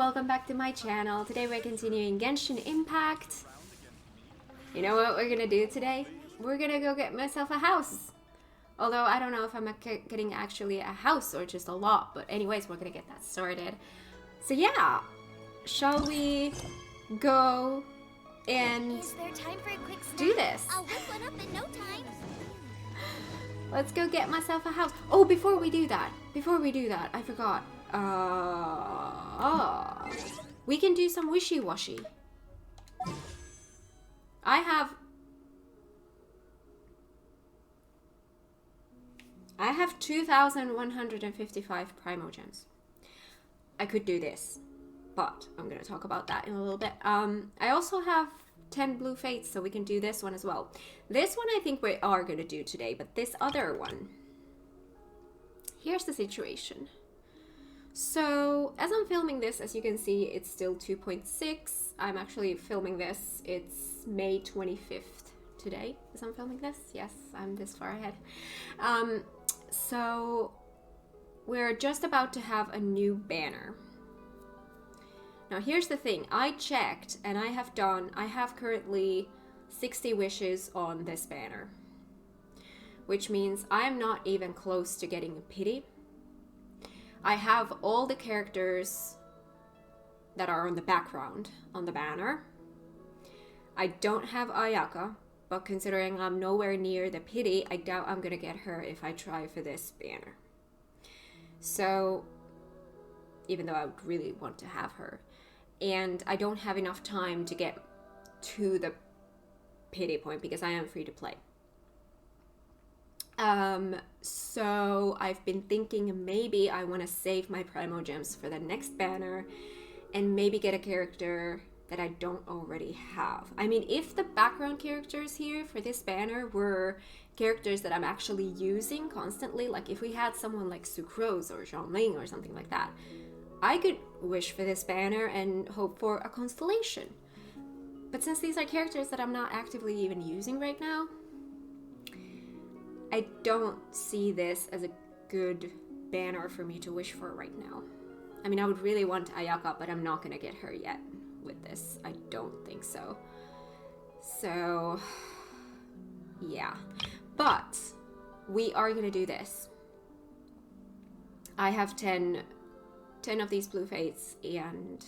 welcome back to my channel. Today we're continuing Genshin Impact. You know what we're gonna do today? We're gonna go get myself a house. Although I don't know if I'm getting actually a house or just a lot, but anyways, we're gonna get that started. So yeah, shall we go and Is there time for a quick snack? do this? I'll whip one up in no time. Let's go get myself a house. Oh, before we do that, I forgot. We can do some wishy-washy. I have 2,155 primogems. I could do this, but I'm gonna talk about that in a little bit. I also have 10 blue fates, so we can do this one as well. This one I think we are gonna do today, but this other one, here's the situation. So as I'm filming this, as you can see, it's still 2.6. I'm actually filming this. It's May 25th today as I'm filming this. Yes, I'm this far ahead. So we're just about to have a new banner. Now here's the thing, I checked and I have currently 60 wishes on this banner, which means I'm not even close to getting a pity. I have all the characters that are on the background on the banner. I don't have Ayaka, but considering I'm nowhere near the pity, I doubt I'm gonna get her if I try for this banner. So, even though I would really want to have her. And I don't have enough time to get to the pity point because I am free to play. So I've been thinking maybe I want to save my primogems for the next banner and maybe get a character that I don't already have. I mean, if the background characters here for this banner were characters that I'm actually using constantly, like if we had someone like Sucrose or Zhongling or something like that, I could wish for this banner and hope for a constellation. But since these are characters that I'm not actively even using right now, I don't see this as a good banner for me to wish for right now. I mean, I would really want Ayaka, but I'm not gonna get her yet with this. I don't think so. So, yeah. But we are gonna do this. I have 10 of these blue fates, and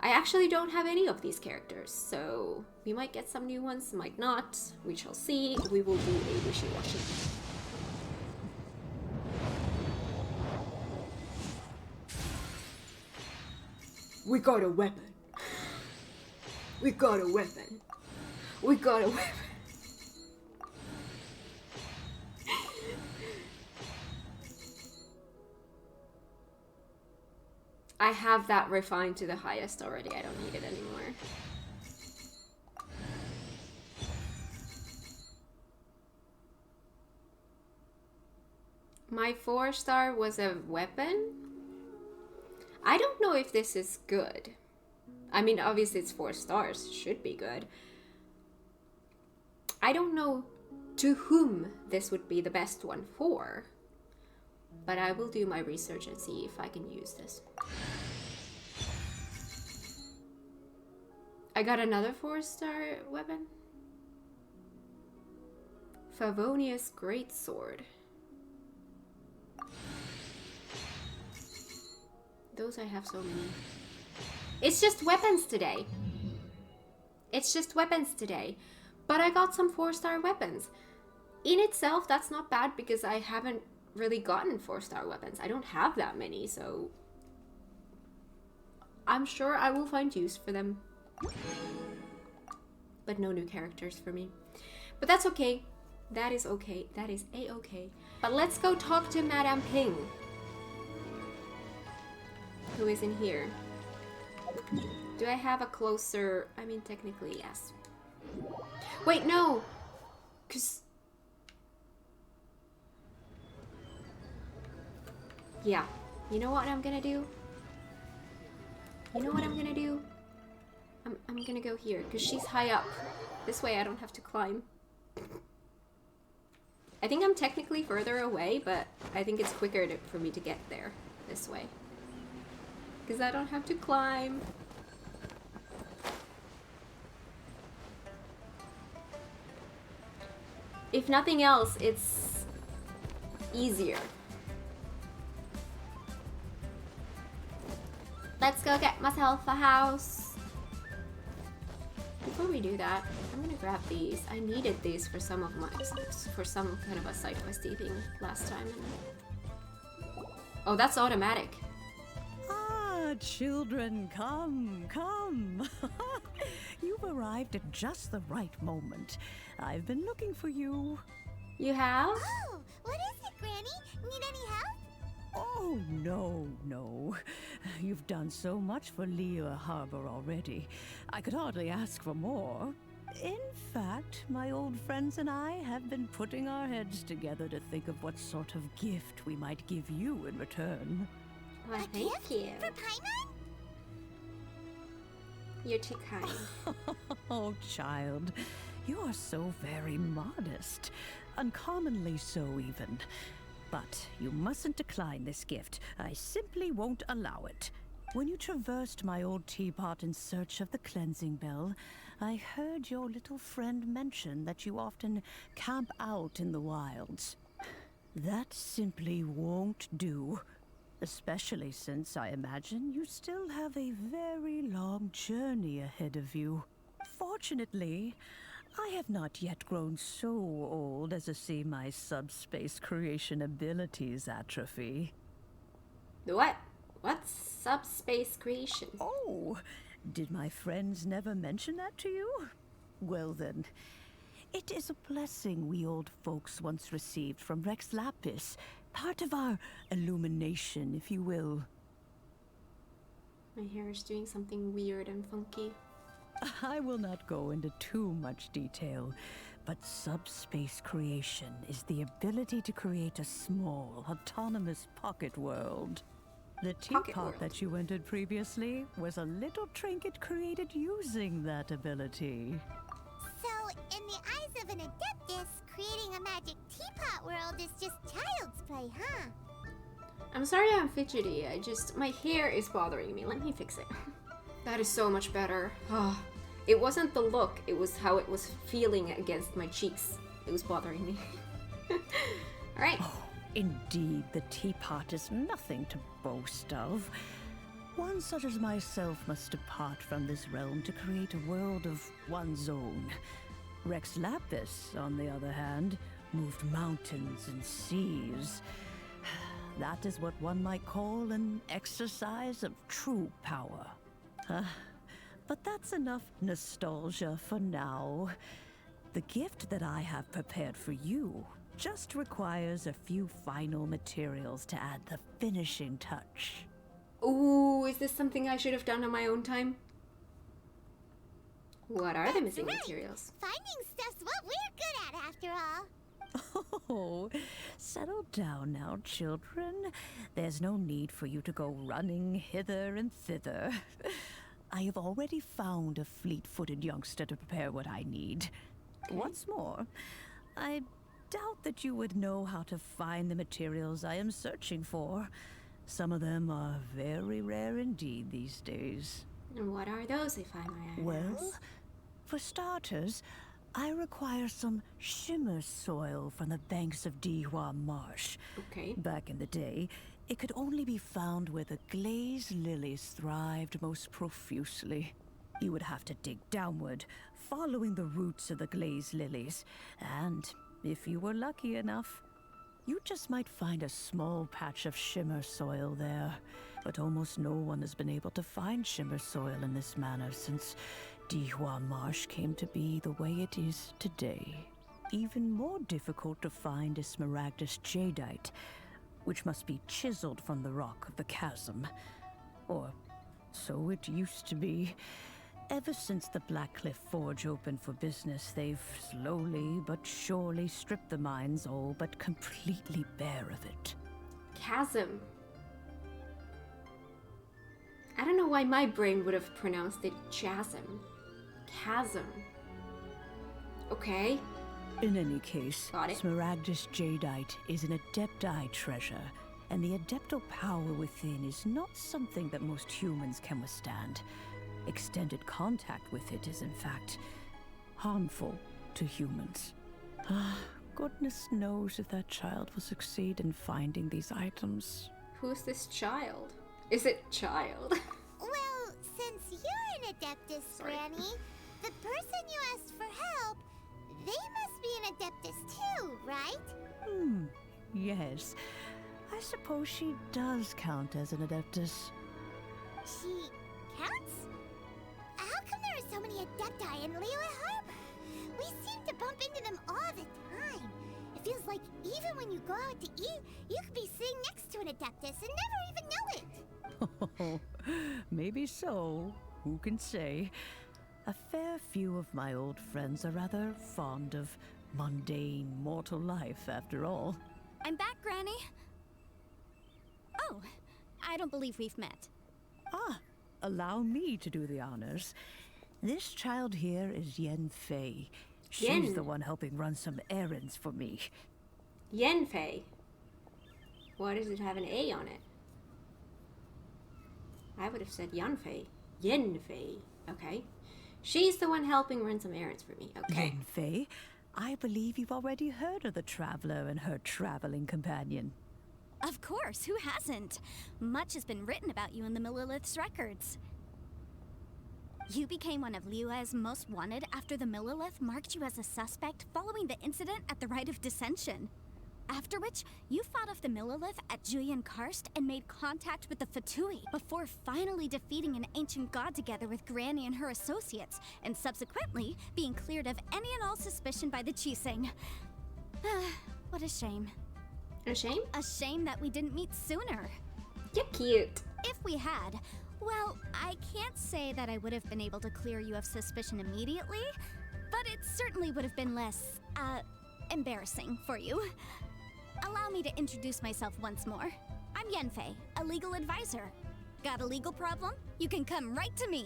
I actually don't have any of these characters, so we might get some new ones, might not. We shall see. We will do a wishy-washy. We got a weapon. We got a weapon. We got a weapon. I have that refined to the highest already. I don't need it anymore. My 4-star was a weapon? I don't know if this is good. I mean, obviously it's 4 stars. It should be good. I don't know to whom this would be the best one for. But I will do my research and see if I can use this. I got another 4-star weapon. Favonius Greatsword. Those I have so many. It's just weapons today. It's just weapons today. But I got some 4-star weapons. In itself, that's not bad because I haven't really gotten 4-star weapons. I don't have that many, so I'm sure I will find use for them. But no new characters for me. But that's okay. That is okay. That is a-okay. But let's go talk to Madame Ping, who is in here. Do I have a closer... I mean, technically, yes. Wait, no! Because... yeah. You know what I'm gonna do? You know what I'm gonna do? I'm gonna go here, because she's high up. This way I don't have to climb. I think I'm technically further away, but I think it's quicker for me to get there this way. because I don't have to climb. If nothing else, it's easier. Let's go get myself a house. Before we do that, I'm gonna grab these. I needed these for some of my, for some kind of a side questy thing last time. Oh, that's automatic. Ah, children, come, come. You've arrived at just the right moment. I've been looking for you. You have? Oh, what is it, Granny? Need any help? Oh, no. You've done so much for Lea Harbor already. I could hardly ask for more. In fact, my old friends and I have been putting our heads together to think of what sort of gift we might give you in return. Well, A thank gift you. For Paimon? You're too kind. Oh, child, you are so very modest. Uncommonly so, even. But you mustn't decline this gift. I simply won't allow it. When you traversed my old teapot in search of the cleansing bell, I heard your little friend mention that you often camp out in the wilds. That simply won't do. Especially since I imagine you still have a very long journey ahead of you. Fortunately, I have not yet grown so old as to see my subspace creation abilities atrophy. What? What's subspace creation? Oh, did my friends never mention that to you? Well then, it is a blessing we old folks once received from Rex Lapis. Part of our illumination, if you will. My hair is doing something weird and funky. I will not go into too much detail, but subspace creation is the ability to create a small, autonomous pocket world. The Pocket teapot world. that you entered previously was a little trinket created using that ability. So, in the eyes of an adeptus, creating a magic teapot world is just child's play, huh? I'm sorry I'm fidgety. My hair is bothering me. Let me fix it. That is so much better. Oh, it wasn't the look, it was how it was feeling against my cheeks. It was bothering me. Alright. Oh, indeed, the teapot is nothing to boast of. One such as myself must depart from this realm to create a world of one's own. Rex Lapis, on the other hand, moved mountains and seas. That is what one might call an exercise of true power. But that's enough nostalgia for now. The gift that I have prepared for you just requires a few final materials to add the finishing touch. Ooh, is this something I should have done on my own time? What are the missing right. materials? Finding stuff's what we're good at, after all. Oh, settle down now, children. There's no need for you to go running hither and thither. I have already found a fleet-footed youngster to prepare what I need. Okay. What's more, I doubt that you would know how to find the materials I am searching for. Some of them are very rare indeed these days. And what are those, if I may ask? Well, for starters, I require some shimmer soil from the banks of Dihua Marsh. Okay. Back in the day, it could only be found where the glazed lilies thrived most profusely. You would have to dig downward, following the roots of the glazed lilies, and if you were lucky enough, you just might find a small patch of shimmer soil there. But almost no one has been able to find shimmer soil in this manner since Dihua Marsh came to be the way it is today. Even more difficult to find is smaragdus jadeite, which must be chiseled from the rock of the chasm. Or so it used to be. Ever since the Blackcliff Forge opened for business, they've slowly but surely stripped the mines all but completely bare of it. Chasm. I don't know why my brain would have pronounced it chasm. Chasm. Okay. In any case, Got it. smaragdus jadeite is an adepti treasure. and the adeptal power within is not something that most humans can withstand. Extended contact with it is, in fact, harmful to humans. Goodness knows if that child will succeed in finding these items. Who's this child? Is it child? Well, since you're an Adeptus, Sorry. Granny, the person you asked for help, they must be an Adeptus too, right? Yes. I suppose she does count as an Adeptus. She counts? How come there are so many Adepti in Liyue Harbor? We seem to bump into them all the time. It feels like even when you go out to eat, you could be sitting next to an Adeptus and never even know it. Oh, maybe so. Who can say? A fair few of my old friends are rather fond of mundane mortal life, after all. I'm back, Granny. Oh, I don't believe we've met. Allow me to do the honors. This child here is Yen Fei. She's Yen. the one helping run some errands for me. Yenfei. Why does it have an A on it? I would have said Yanfei. Yenfei. Okay. She's the one helping run some errands for me. Okay. Yen Fei, I believe you've already heard of the traveler and her traveling companion. Of course, who hasn't? Much has been written about you in the Millilith's records. You became one of Liyue's most wanted after the Millilith marked you as a suspect following the incident at the Rite of Dissension. After which, you fought off the Millilith at Julian Karst and made contact with the Fatui before finally defeating an ancient god together with Granny and her associates, and subsequently being cleared of any and all suspicion by the Chiseng. What a shame. A shame? A shame that we didn't meet sooner. You're cute. If we had, well, I can't say that I would have been able to clear you of suspicion immediately, but it certainly would have been less, embarrassing for you. Allow me to introduce myself once more. I'm Yenfei, a legal advisor. Got a legal problem? You can come right to me.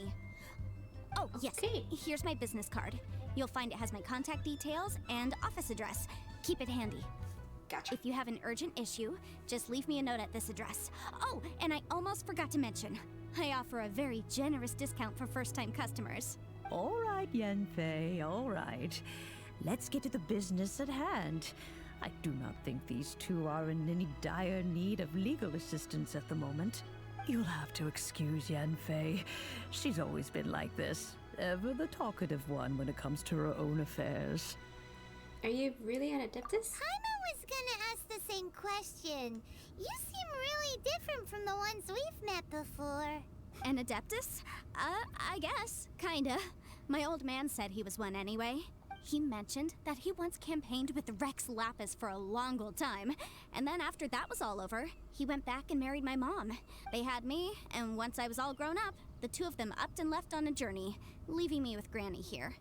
Oh, yes, Okay. here's my business card. You'll find it has my contact details and office address. Keep it handy. Gotcha. If you have an urgent issue, just leave me a note at this address. Oh, and I almost forgot to mention, I offer a very generous discount for first-time customers. All right, Yen Fei, all right. Let's get to the business at hand. I do not think these two are in any dire need of legal assistance at the moment. You'll have to excuse Yen Fei. She's always been like this, ever the talkative one when it comes to her own affairs. Are you really an Adeptus? Paimon was gonna ask the same question. You seem really different from the ones we've met before. An Adeptus? I guess. Kinda. My old man said he was one anyway. He mentioned that he once campaigned with Rex Lapis for a long old time, and then after that was all over, he went back and married my mom. They had me, and once I was all grown up, the two of them upped and left on a journey, leaving me with Granny here.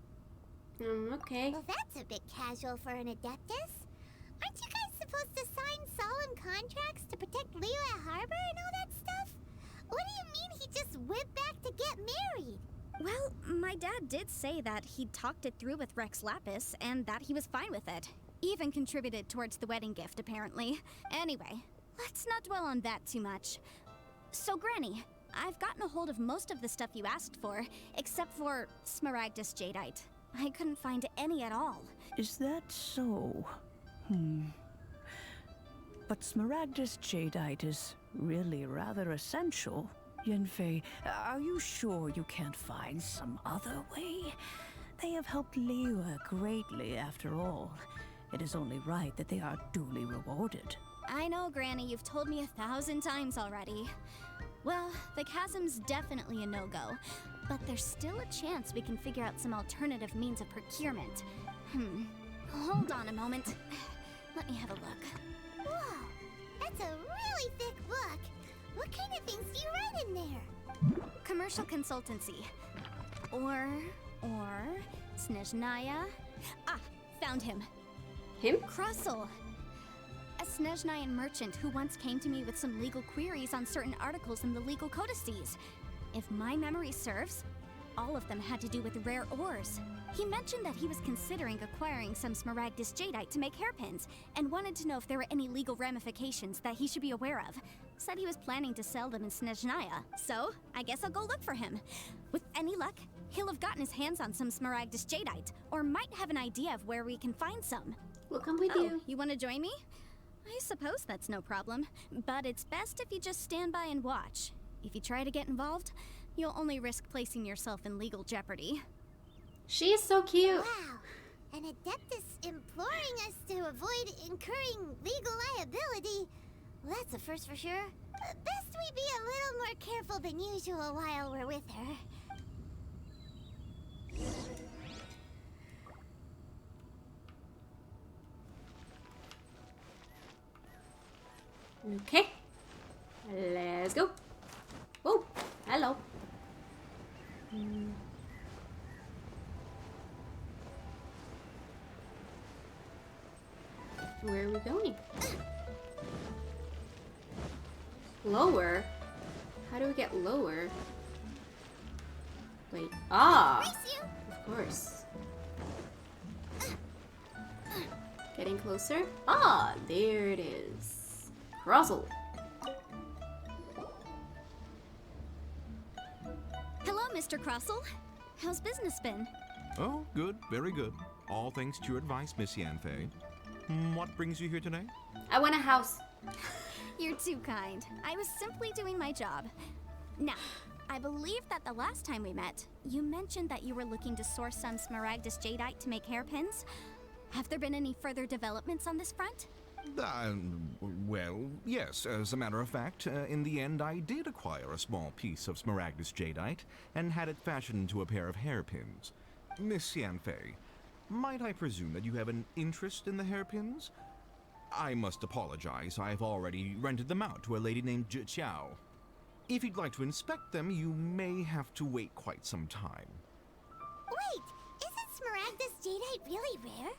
Okay. Well, that's a bit casual for an Adeptus. Aren't you guys supposed to sign solemn contracts to protect Liyue Harbor and all that stuff? What do you mean he just went back to get married? Well, my dad did say that he'd talked it through with Rex Lapis, and that he was fine with it. Even contributed towards the wedding gift, apparently. Anyway, let's not dwell on that too much. So, Granny, I've gotten a hold of most of the stuff you asked for, except for Smaragdus Jadeite. I couldn't find any at all. Is that so? But Smaragdus Jadeite is really rather essential. Yenfei, are you sure you can't find some other way? They have helped Liyue greatly, after all. It is only right that they are duly rewarded. I know, Granny, you've told me 1,000 times already. Well, the chasm's definitely a no-go, but there's still a chance we can figure out some alternative means of procurement. Hold on a moment. Let me have a look. Whoa, that's a really thick book. What kind of things do you write in there? Commercial consultancy. Or Snezhnaya. Ah, found him. Him? Krusel. A Snezhnayan merchant who once came to me with some legal queries on certain articles in the legal codices. If my memory serves, all of them had to do with rare ores. He mentioned that he was considering acquiring some Smaragdus jadeite to make hairpins, and wanted to know if there were any legal ramifications that he should be aware of. Said he was planning to sell them in Snezhnaya, so I guess I'll go look for him. With any luck, he'll have gotten his hands on some Smaragdus jadeite, or might have an idea of where we can find some. We'll come with Oh, you. you want to join me? I suppose that's no problem, but it's best if you just stand by and watch. If you try to get involved, you'll only risk placing yourself in legal jeopardy. She is so cute. Wow, an Adeptus imploring us to avoid incurring legal liability. Well, that's a first for sure. Best we be a little more careful than usual while we're with her. Okay. Let's go. Oh, hello. Where are we going? Lower? How do we get lower? Wait. Ah! Race you! Of course. Getting closer? Ah! There it is. Crossel. Hello, Mr. Crossel. How's business been? Oh, good, very good. All thanks to your advice, Miss Yanfei. What brings you here today? I want a house. You're too kind. I was simply doing my job. Now, I believe that the last time we met, you mentioned that you were looking to source some Smaragdus jadeite to make hairpins. Have there been any further developments on this front? Well, yes. As a matter of fact, in the end, I did acquire a small piece of Smaragdus jadeite and had it fashioned into a pair of hairpins. Miss Yanfei, might I presume that you have an interest in the hairpins? I must apologize. I've already rented them out to a lady named Zhiqiao. If you'd like to inspect them, you may have to wait quite some time. Wait, isn't Smaragdus jadeite really rare?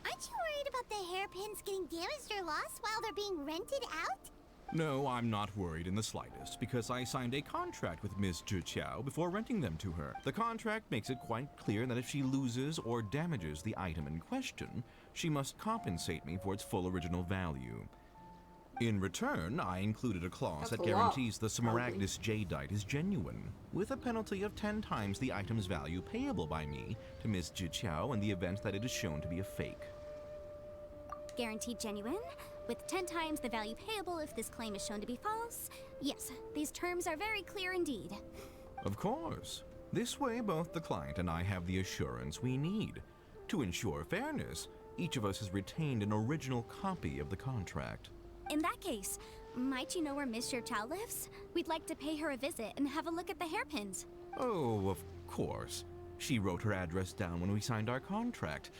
Aren't you worried about the hairpins getting damaged or lost while they're being rented out? No, I'm not worried in the slightest, because I signed a contract with Ms. Zhiqiao before renting them to her. The contract makes it quite clear that if she loses or damages the item in question, she must compensate me for its full original value. In return, I included a clause that That's a lot, guarantees the Smaragdus jadeite is genuine, with a penalty of 10 times the item's value payable by me to Ms. Zhiqiao in the event that it is shown to be a fake. Guaranteed genuine, with 10 times the value payable if this claim is shown to be false. Yes, these terms are very clear indeed. Of course. This way, both the client and I have the assurance we need. To ensure fairness, each of us has retained an original copy of the contract. In that case, might you know where Miss Zhiqiao lives? We'd like to pay her a visit and have a look at the hairpins. Oh, of course. She wrote her address down when we signed our contract.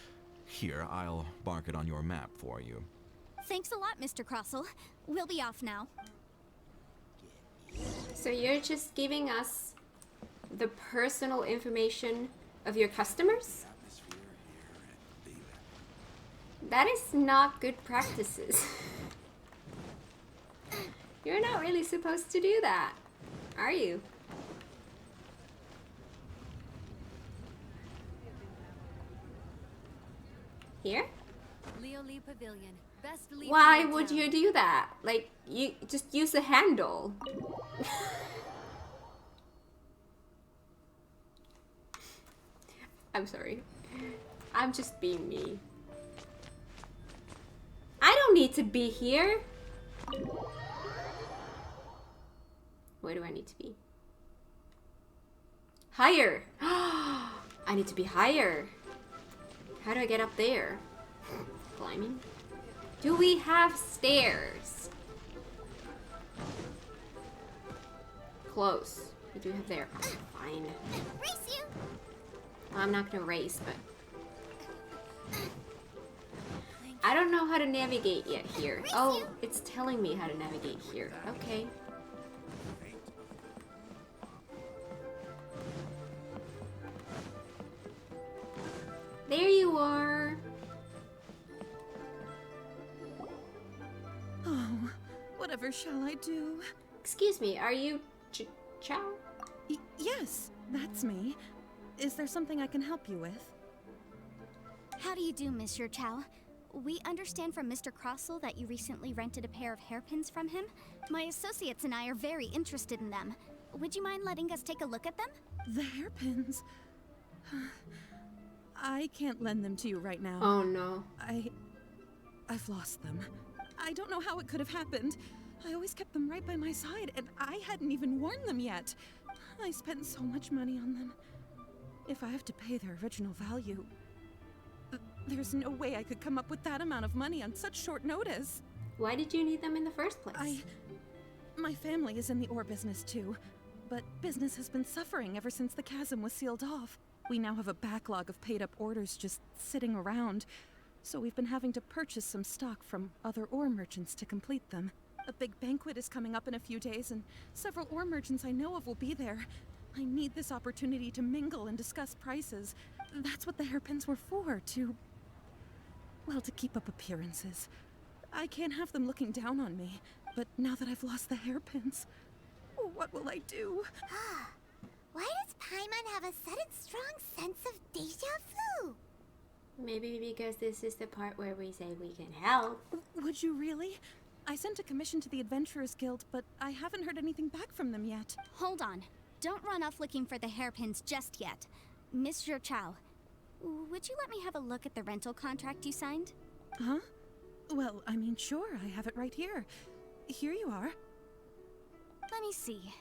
Here, I'll mark it on your map for you. Thanks a lot, Mr. Crossel. We'll be off now. So you're just giving us the personal information of your customers? That is not good practices. You're not really supposed to do that, are you? Here? Leo Lee Pavilion. Best Lee Why in would town. you do that? Like, you just use the handle. I'm sorry. I'm just being me. I don't need to be here. Where do I need to be? Higher. I need to be higher. How do I get up there? Climbing? Do we have stairs? Close. We do have there. Oh, fine. Race you! Well, I'm not gonna race, but I don't know how to navigate yet here. Oh, it's telling me how to navigate here. Okay. There you are. Oh, whatever shall I do? Excuse me, are you Chow? Yes, that's me. Is there something I can help you with? How do you do, Monsieur Chow? We understand from Mr. Crossell that you recently rented a pair of hairpins from him. My associates and I are very interested in them. Would you mind letting us take a look at them? The hairpins. I can't lend them to you right now. Oh no. I've lost them. I don't know how it could have happened. I always kept them right by my side, and I hadn't even worn them yet. I spent so much money on them. If I have to pay their original value, there's no way I could come up with that amount of money on such short notice. Why did you need them in the first place? My family is in the ore business too, but business has been suffering ever since the chasm was sealed off. We now have a backlog of paid-up orders just sitting around, so we've been having to purchase some stock from other ore merchants to complete them. A big banquet is coming up in a few days, and several ore merchants I know of will be there. I need this opportunity to mingle and discuss prices. That's what the hairpins were for, to keep up appearances. I can't have them looking down on me, but now that I've lost the hairpins, what will I do? Why does Paimon have a sudden strong sense of deja vu? Maybe because this is the part where we say we can help. Would you really? I sent a commission to the Adventurers Guild, but I haven't heard anything back from them yet. Hold on. Don't run off looking for the hairpins just yet. Monsieur Chow, would you let me have a look at the rental contract you signed? Huh? Well, I mean, sure, I have it right here. Here you are. Let me see.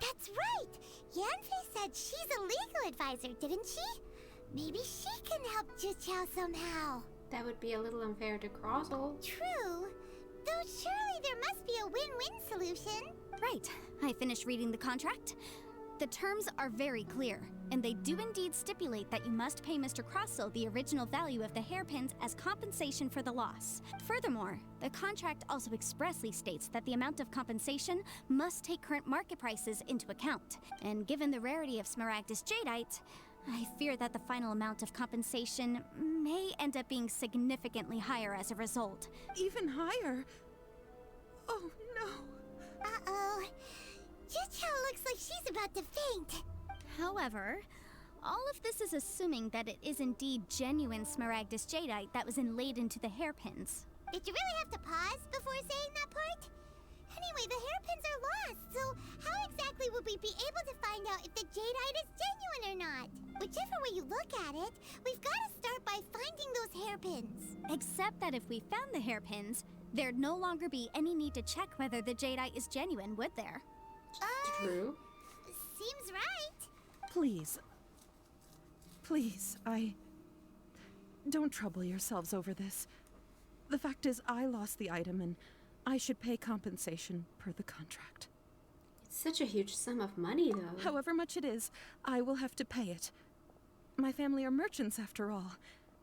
That's right! Yanfei said she's a legal advisor, didn't she? Maybe she can help Juchao somehow. That would be a little unfair to Crossell. True. Though surely there must be a win-win solution. Right. I finished reading the contract. The terms are very clear, and they do indeed stipulate that you must pay Mr. Crossell the original value of the hairpins as compensation for the loss. Furthermore, the contract also expressly states that the amount of compensation must take current market prices into account. And given the rarity of Smaragdus Jadeite, I fear that the final amount of compensation may end up being significantly higher as a result. Even higher? Oh, no. Uh-oh. Juchao looks like she's about to faint. However, all of this is assuming that it is indeed genuine Smaragdus Jadeite that was inlaid into the hairpins. Did you really have to pause before saying that part? Anyway, the hairpins are lost, so how exactly would we be able to find out if the jadeite is genuine or not? Whichever way you look at it, we've got to start by finding those hairpins. Except that if we found the hairpins, there'd no longer be any need to check whether the jadeite is genuine, would there? True. Seems right. Please. Please, don't trouble yourselves over this. The fact is, I lost the item and I should pay compensation per the contract. It's such a huge sum of money, though. However much it is, I will have to pay it. My family are merchants, after all.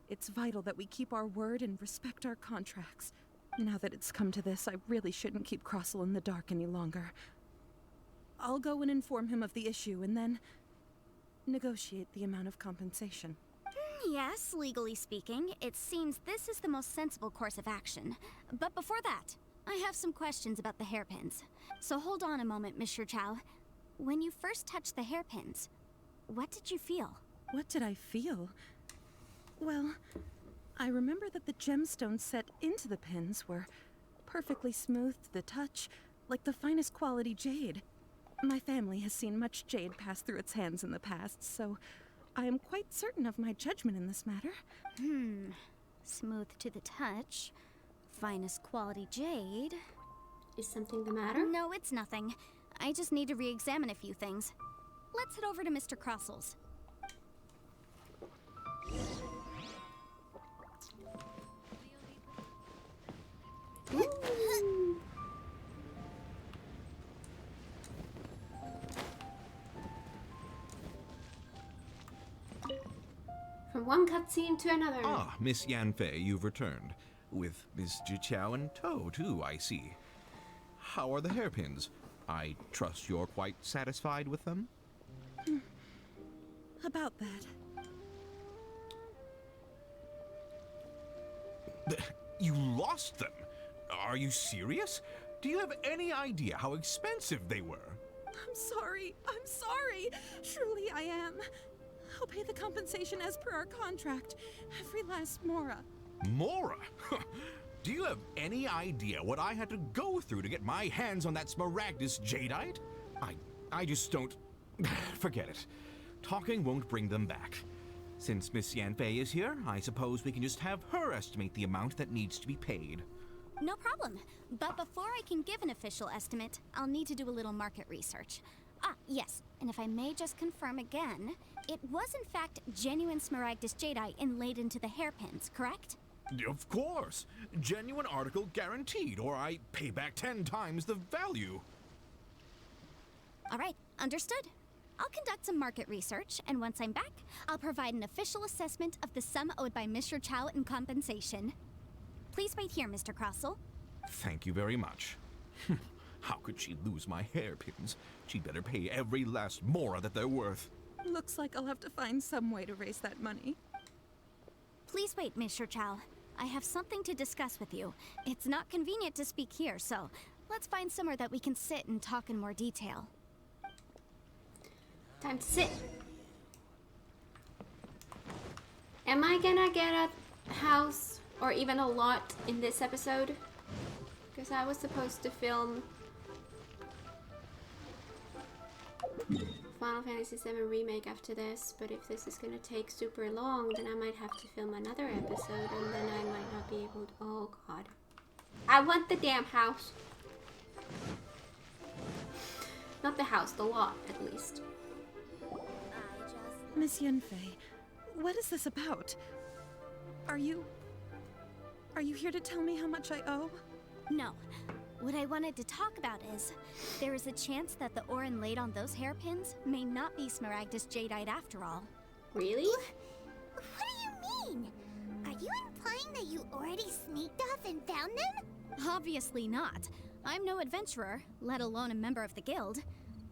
It's vital that we keep our word and respect our contracts. Now that it's come to this, I really shouldn't keep Crossell in the dark any longer. I'll go and inform him of the issue and then negotiate the amount of compensation. Yes, legally speaking, it seems this is the most sensible course of action. But before that, I have some questions about the hairpins. So hold on a moment, Monsieur Chow. When you first touched the hairpins, what did you feel? What did I feel? Well, I remember that the gemstones set into the pins were perfectly smooth to the touch, like the finest quality jade. My family has seen much jade pass through its hands in the past, so I am quite certain of my judgment in this matter. Smooth to the touch. Finest quality jade. Is something the matter? No, it's nothing. I just need to re-examine a few things. Let's head over to Mr. Crossell's. From one cutscene to another. Ah, Miss Yanfei, you've returned. With Miss Juchao in tow, too, I see. How are the hairpins? I trust you're quite satisfied with them? About that. You lost them? Are you serious? Do you have any idea how expensive they were? I'm sorry. Truly I am. I'll pay the compensation as per our contract. Every last mora. Mora? Do you have any idea what I had to go through to get my hands on that Smaragdus jadeite? I just don't... Forget it. Talking won't bring them back. Since Miss Yanfei is here, I suppose we can just have her estimate the amount that needs to be paid. No problem. But before I can give an official estimate, I'll need to do a little market research. Ah, yes. And if I may just confirm again, it was in fact genuine Smaragdus jadeite inlaid into the hairpins, correct? Of course. Genuine article guaranteed, or I pay back 10 times the value. All right, understood. I'll conduct some market research, and once I'm back, I'll provide an official assessment of the sum owed by Mr. Chow in compensation. Please wait here, Mr. Crossell. Thank you very much. How could she lose my hairpins? She'd better pay every last mora that they're worth. Looks like I'll have to find some way to raise that money. Please wait, Mr. Chow. I have something to discuss with you. It's not convenient to speak here, so let's find somewhere that we can sit and talk in more detail. Time to sit. Am I gonna get a house or even a lot in this episode? Because I was supposed to film Final Fantasy VII Remake after this, but if this is gonna take super long, then I might have to film another episode, and then I might not be able to. Oh god. I want the damn house. Not the house, the lot, at least. Miss Yanfei, what is this about? Are you here to tell me how much I owe? No. What I wanted to talk about is, there is a chance that the ore inlaid on those hairpins may not be Smaragdus jadeite after all. Really? What do you mean? Are you implying that you already sneaked off and found them? Obviously not. I'm no adventurer, let alone a member of the guild.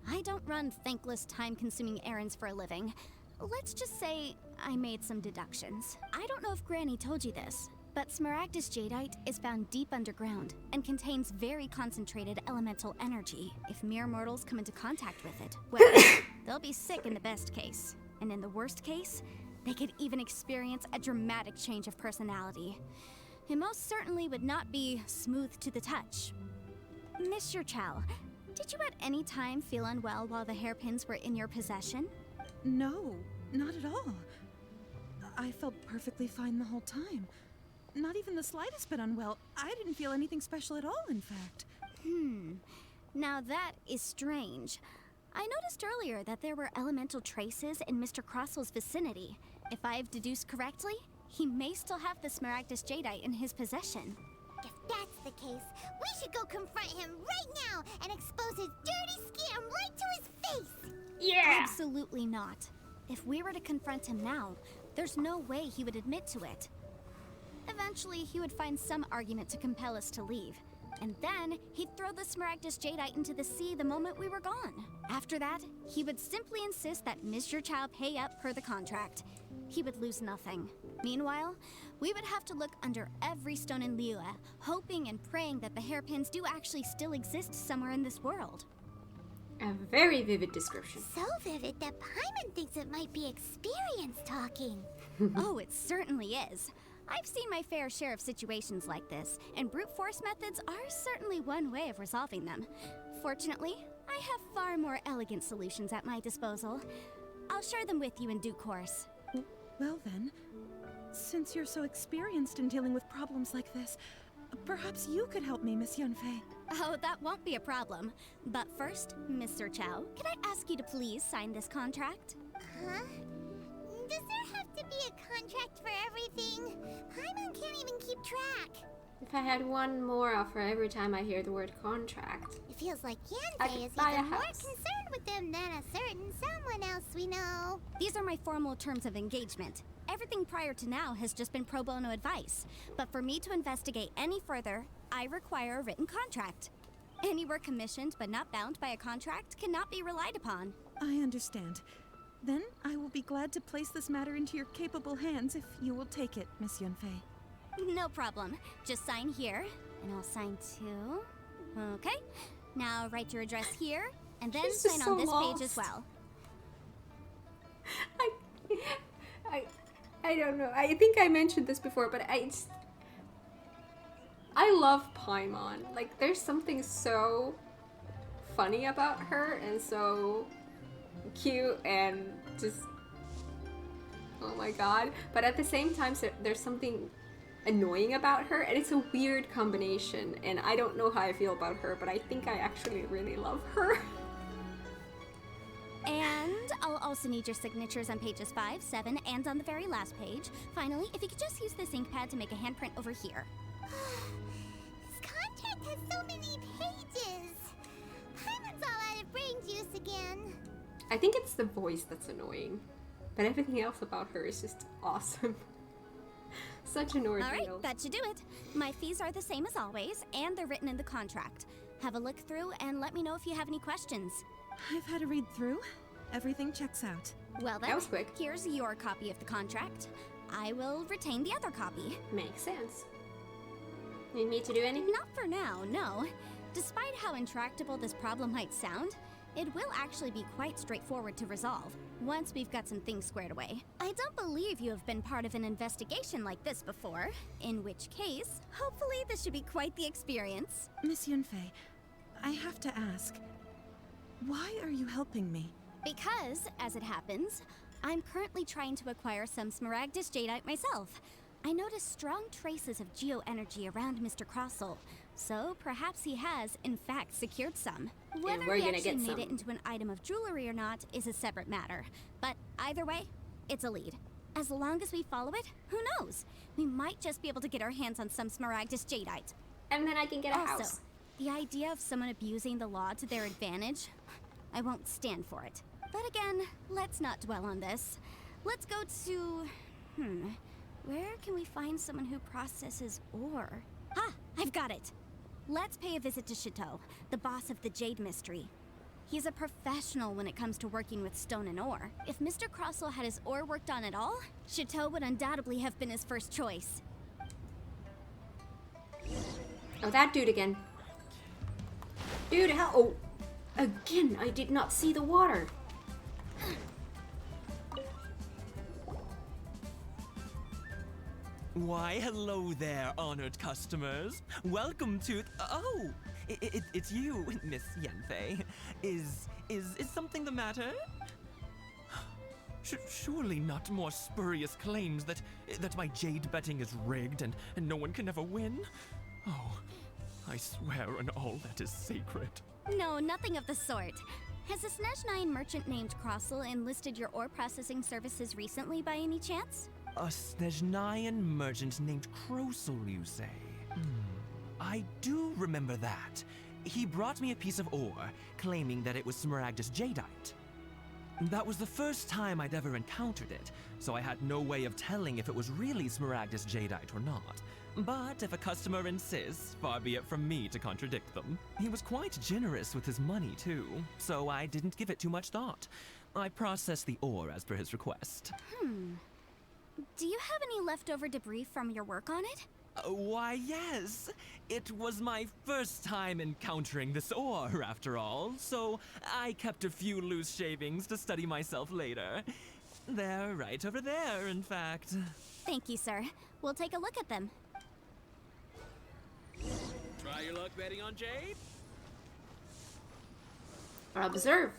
I don't run thankless, time-consuming errands for a living. Let's just say I made some deductions. I don't know if Granny told you this, but Smaragdus jadeite is found deep underground and contains very concentrated elemental energy. If mere mortals come into contact with it, well, they'll be sick in the best case. And in the worst case, they could even experience a dramatic change of personality. It most certainly would not be smooth to the touch. Mr. Chow, did you at any time feel unwell while the hairpins were in your possession? No, not at all. I felt perfectly fine the whole time. Not even the slightest bit unwell. I didn't feel anything special at all, in fact. Now that is strange. I noticed earlier that there were elemental traces in Mr. Crossell's vicinity. If I've deduced correctly, he may still have the Smaragdus jadeite in his possession. If that's the case, we should go confront him right now and expose his dirty scam right to his face! Yeah! Absolutely not. If we were to confront him now, there's no way he would admit to it. Eventually, he would find some argument to compel us to leave. And then, he'd throw the Smaragdus jadeite into the sea the moment we were gone. After that, he would simply insist that Mr. Chow pay up per the contract. He would lose nothing. Meanwhile, we would have to look under every stone in Liyue, hoping and praying that the hairpins do actually still exist somewhere in this world. A very vivid description. So vivid that Paimon thinks it might be experience talking. Oh, it certainly is. I've seen my fair share of situations like this, and brute force methods are certainly one way of resolving them. Fortunately, I have far more elegant solutions at my disposal. I'll share them with you in due course. Well then, since you're so experienced in dealing with problems like this, perhaps you could help me, Miss Yanfei. Oh, that won't be a problem. But first, Mr. Chow, could I ask you to please sign this contract? Huh? Does there have to be a contract for everything? Paimon can't even keep track. If I had one mora for every time I hear the word contract. It feels like I Yanfei could is buy a even more house. concerned with them than a certain someone else we know. These are my formal terms of engagement. Everything prior to now has just been pro bono advice. But for me to investigate any further, I require a written contract. Any work commissioned but not bound by a contract cannot be relied upon. I understand. Then I will be glad to place this matter into your capable hands if you will take it, Miss Yanfei. No problem. Just sign here, and I'll sign too. Okay. Now write your address here, and then She's just sign so on this lost. page as well. I don't know. I think I mentioned this before, but I love Paimon. Like, there's something so funny about her and so cute and just, oh my god. But at the same time, there's something annoying about her, and it's a weird combination, and I don't know how I feel about her, but I think I actually really love her. And I'll also need your signatures on pages 5, 7, and on the very last page. Finally, if you could just use this ink pad to make a handprint over here. This contract has so many pages. Paimon's all out of brain juice again. I think it's the voice that's annoying, but everything else about her is just awesome. Such an ordeal. Alright, that should do it. My fees are the same as always, and they're written in the contract. Have a look through and let me know if you have any questions. I've had a read through. Everything checks out. Well then, That was quick. here's your copy of the contract. I will retain the other copy. Makes sense. Need me to do anything? Not for now, no. Despite how intractable this problem might sound, it will actually be quite straightforward to resolve, once we've got some things squared away. I don't believe you have been part of an investigation like this before, in which case, hopefully this should be quite the experience. Miss Yunfei, I have to ask, why are you helping me? Because, as it happens, I'm currently trying to acquire some Smaragdus Jadeite myself. I noticed strong traces of geo-energy around Mr. Crossel, so perhaps he has, in fact, secured some. Whether we're he gonna actually get made some. it into an item of jewelry or not is a separate matter. But either way, it's a lead. As long as we follow it, who knows? We might just be able to get our hands on some Smaragdus Jadeite. And then I can get a Also, house. the idea of someone abusing the law to their advantage, I won't stand for it. But again, let's not dwell on this. Let's go to... where can we find someone who processes ore? Ah, I've got it! Let's pay a visit to Chateau, the boss of the Jade Mystery. He's a professional when it comes to working with stone and ore. If Mr. Crossel had his ore worked on at all, Chateau would undoubtedly have been his first choice. Oh, that dude again. Dude, how? Oh, again, I did not see the water. Why, hello there, honored customers. Welcome to... Oh, it's you, Miss Yanfei. Is something the matter? Surely not more spurious claims that my jade betting is rigged and no one can ever win? Oh, I swear on all that is sacred. No, nothing of the sort. Has a Snezhnine merchant named Crossel enlisted your ore processing services recently by any chance? A Snezhnine merchant named Crossel, you say? I do remember that. He brought me a piece of ore, claiming that it was Smaragdus Jadeite. That was the first time I'd ever encountered it, so I had no way of telling if it was really Smaragdus Jadeite or not. But if a customer insists, far be it from me to contradict them. He was quite generous with his money, too, so I didn't give it too much thought. I processed the ore as per his request. Do you have any leftover debris from your work on it? Why, yes. It was my first time encountering this ore, after all, so I kept a few loose shavings to study myself later. They're right over there, in fact. Thank you, sir. We'll take a look at them. Try your luck betting on Jade? Observe.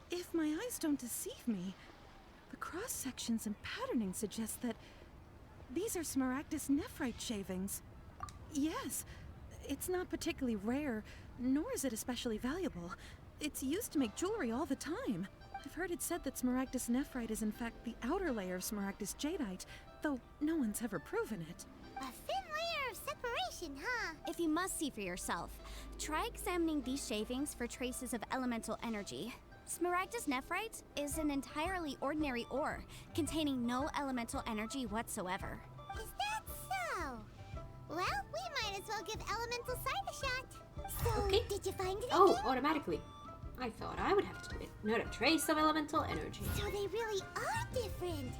If my eyes don't deceive me, the cross-sections and patterning suggest that these are Smaragdus nephrite shavings. Yes, it's not particularly rare, nor is it especially valuable. It's used to make jewelry all the time. I've heard it said that Smaragdus nephrite is in fact the outer layer of Smaragdus Jadeite, though no one's ever proven it. A thin layer of separation, huh? If you must see for yourself, try examining these shavings for traces of elemental energy. Smaragdus nephrite is an entirely ordinary ore, containing no elemental energy whatsoever. Is that so? Well, we might as well give Elemental Sight a shot. So, Okay. did you find anything? Oh, automatically. I thought I would have to do it. Not a trace of elemental energy. So they really are different.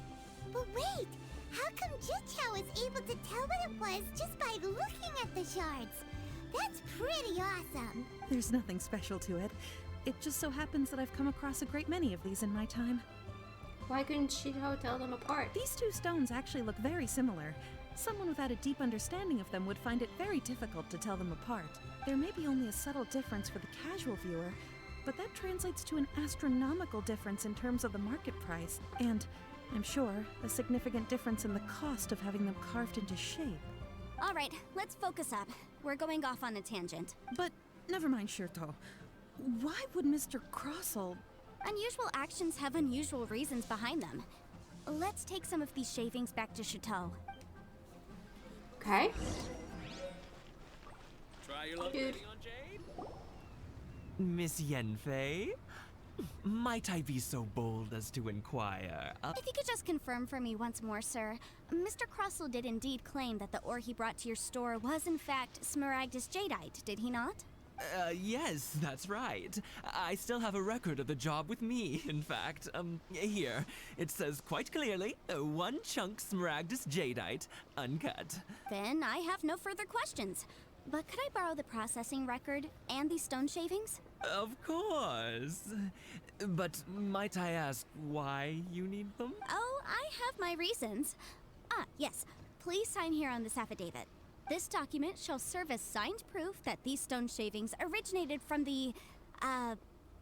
But wait, how come Jichao was able to tell what it was just by looking at the shards? That's pretty awesome. There's nothing special to it. It just so happens that I've come across a great many of these in my time. Why couldn't Shito tell them apart? These two stones actually look very similar. Someone without a deep understanding of them would find it very difficult to tell them apart. There may be only a subtle difference for the casual viewer, but that translates to an astronomical difference in terms of the market price, and, I'm sure, a significant difference in the cost of having them carved into shape. All right, let's focus up. We're going off on a tangent. But never mind, Shirto. Why would Mr. Crossell... Unusual actions have unusual reasons behind them. Let's take some of these shavings back to Chateau. Okay. Try your luck Dude. betting on Jade? Miss Yenfei? Might I be so bold as to inquire? If you could just confirm for me once more, sir. Mr. Crossell did indeed claim that the ore he brought to your store was in fact Smaragdus Jadeite, did he not? Yes, that's right. I still have a record of the job with me, in fact. Here. It says quite clearly, 1 chunk Smaragdus Jadeite, uncut. Then I have no further questions. But could I borrow the processing record and these stone shavings? Of course. But might I ask why you need them? Oh, I have my reasons. Ah, yes. Please sign here on this affidavit. This document shall serve as signed proof that these stone shavings originated from the,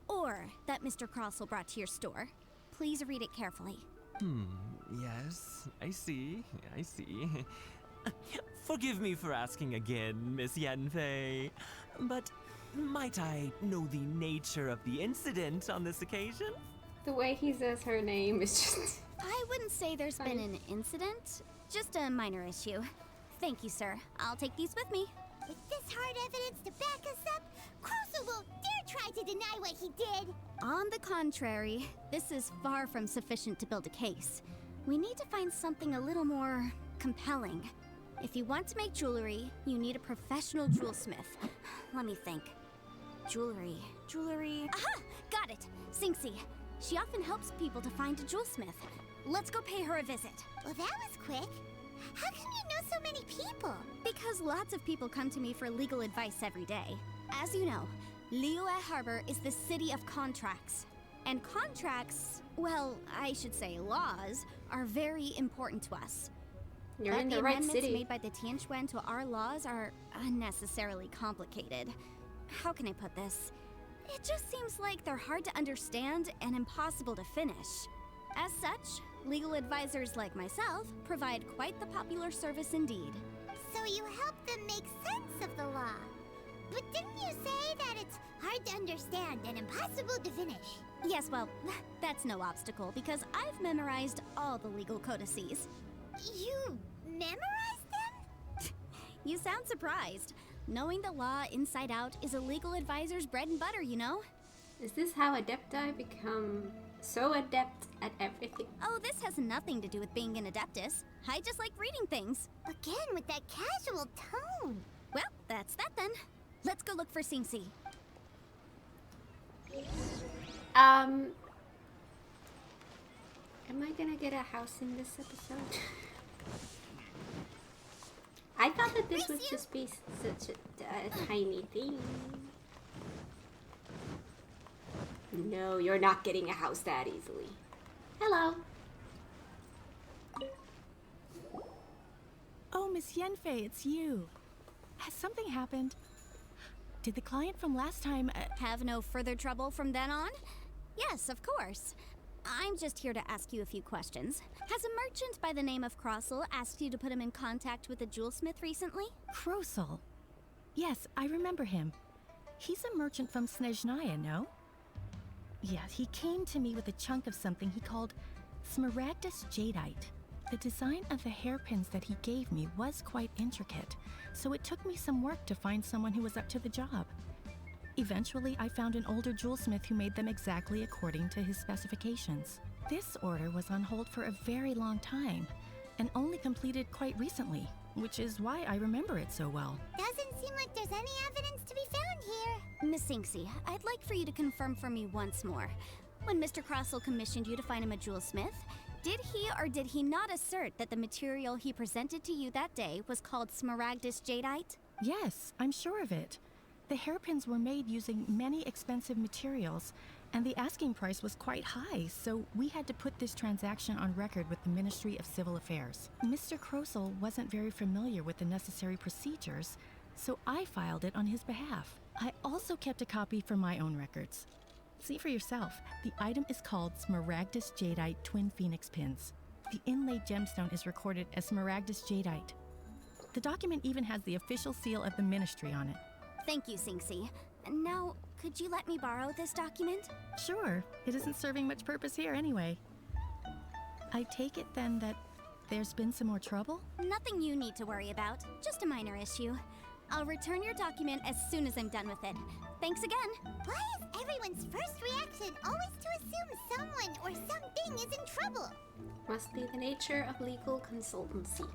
ore that Mr. Crossell brought to your store. Please read it carefully. Yes, I see. Forgive me for asking again, Miss Yanfei, but might I know the nature of the incident on this occasion? The way he says her name is just... I wouldn't say there's been an incident, just a minor issue. Thank you, sir. I'll take these with me. With this hard evidence to back us up, Crossell won't dare try to deny what he did. On the contrary, this is far from sufficient to build a case. We need to find something a little more compelling. If you want to make jewelry, you need a professional jewelsmith. Let me think. Jewelry. Aha! Got it! Singxi. She often helps people to find a jewelsmith. Let's go pay her a visit. Well, that was quick. How come you know so many people? Because lots of people come to me for legal advice every day. As you know, Liyue Harbor is the city of contracts. And contracts, well, I should say laws, are very important to us. You're But in the the right amendments city. made by the Tianquan to our laws are unnecessarily complicated. How can I put this? It just seems like they're hard to understand and impossible to finish. As such, legal advisors like myself provide quite the popular service indeed. So you help them make sense of the law. But didn't you say that it's hard to understand and impossible to finish? Yes, well, that's no obstacle because I've memorized all the legal codices. You memorized them? You sound surprised. Knowing the law inside out is a legal advisor's bread and butter, you know? Is this how Adepti become so adept at everything? Oh, this has nothing to do with being an adeptus. I just like reading things. Again with that casual tone. Well, that's that then. Let's go look for Singxi. Am I gonna get a house in this episode? I thought that this would just be such a tiny thing. No, you're not getting a house that easily. Hello. Oh, Miss Yenfei, it's you. Has something happened? Did the client from last time... Have no further trouble from then on? Yes, of course. I'm just here to ask you a few questions. Has a merchant by the name of Crossell asked you to put him in contact with a jewelsmith recently? Crossell? Yes, I remember him. He's a merchant from Snezhnaya, no? Yeah, he came to me with a chunk of something he called Smaragdus Jadeite. The design of the hairpins that he gave me was quite intricate, so it took me some work to find someone who was up to the job. Eventually, I found an older jewelsmith who made them exactly according to his specifications. This order was on hold for a very long time, and only completed quite recently, which is why I remember it so well. Doesn't seem like there's any evidence to be found here. Miss Singxi, I'd like for you to confirm for me once more. When Mr. Crossell commissioned you to find him a jewelsmith, did he or did he not assert that the material he presented to you that day was called Smaragdus Jadeite? Yes, I'm sure of it. The hairpins were made using many expensive materials, and the asking price was quite high, so we had to put this transaction on record with the Ministry of Civil Affairs. Mr. Krosel wasn't very familiar with the necessary procedures, so I filed it on his behalf. I also kept a copy for my own records. See for yourself, the item is called Smaragdus Jadeite Twin Phoenix Pins. The inlaid gemstone is recorded as Smaragdus Jadeite. The document even has the official seal of the ministry on it. Thank you, Sinxi. Now, could you let me borrow this document? Sure, it isn't serving much purpose here anyway. I take it then that there's been some more trouble? Nothing you need to worry about, just a minor issue. I'll return your document as soon as I'm done with it. Thanks again. Why is everyone's first reaction always to assume someone or something is in trouble? Must be the nature of legal consultancy.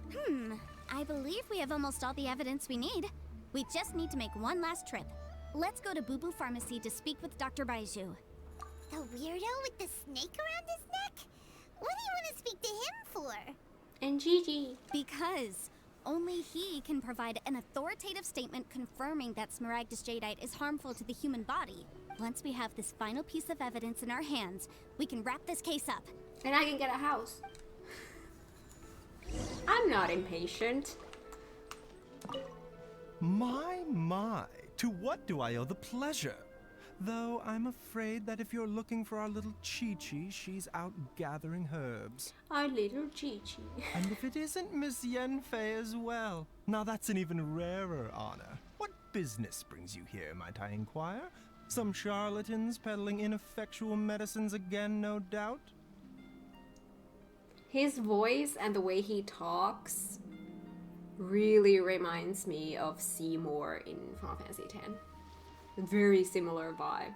I believe we have almost all the evidence we need. We just need to make one last trip. Let's go to Boo Boo Pharmacy to speak with Dr. Baiju. The weirdo with the snake around his neck? What do you want to speak to him for? And Gigi. Because only he can provide an authoritative statement confirming that Smaragdus Jadeite is harmful to the human body. Once we have this final piece of evidence in our hands, we can wrap this case up. And I can get a house. I'm not impatient. My, to what do I owe the pleasure? Though I'm afraid that if you're looking for our little Chi-Chi, she's out gathering herbs. Our little Gigi. And if it isn't Miss Yanfei as well, now that's an even rarer honor. What business brings you here, might I inquire? Some charlatans peddling ineffectual medicines again, no doubt? His voice and the way he talks really reminds me of Seymour in Final Fantasy X. Very similar vibe.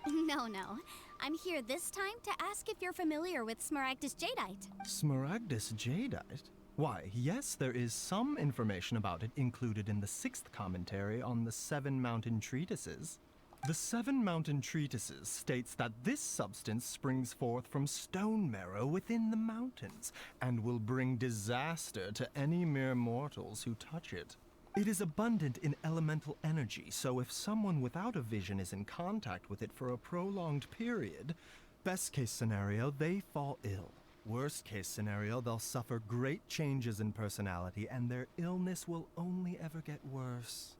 No. I'm here this time to ask if you're familiar with Smaragdus Jadeite. Smaragdus Jadeite? Why, yes, there is some information about it included in the 6th commentary on the 7 Mountain Treatises. The 7 Mountain Treatises states that this substance springs forth from stone marrow within the mountains, and will bring disaster to any mere mortals who touch it. It is abundant in elemental energy, so if someone without a vision is in contact with it for a prolonged period, best case scenario, they fall ill. Worst case scenario, they'll suffer great changes in personality, and their illness will only ever get worse.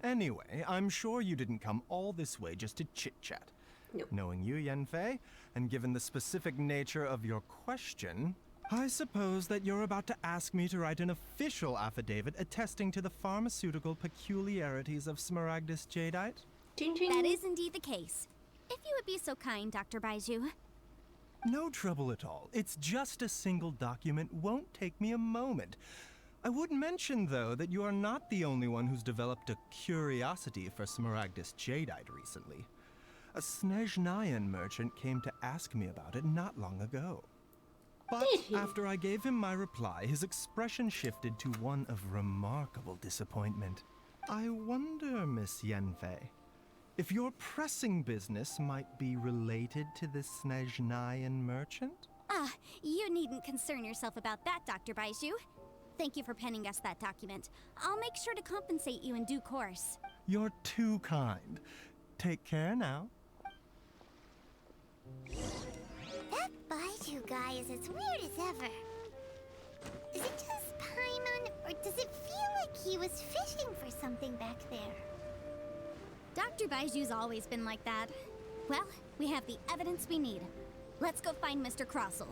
Anyway, I'm sure you didn't come all this way just to chit-chat. Nope. Knowing you, Yanfei, and given the specific nature of your question, I suppose that you're about to ask me to write an official affidavit attesting to the pharmaceutical peculiarities of Smaragdus Jadeite? Ching ching. That is indeed the case. If you would be so kind, Dr. Baiju. No trouble at all. It's just a single document, won't take me a moment. I would mention, though, that you are not the only one who's developed a curiosity for Smaragdus Jadeite recently. A Snezhnayan merchant came to ask me about it not long ago. But after I gave him my reply, his expression shifted to one of remarkable disappointment. I wonder, Miss Yanfei, if your pressing business might be related to this Snezhnayan merchant? You needn't concern yourself about that, Dr. Baiju. Thank you for penning us that document. I'll make sure to compensate you in due course. You're too kind. Take care now. That Baiju guy is as weird as ever. Is it just Paimon, or does it feel like he was fishing for something back there? Dr. Baiju's always been like that. Well, we have the evidence we need. Let's go find Mr. Crossel.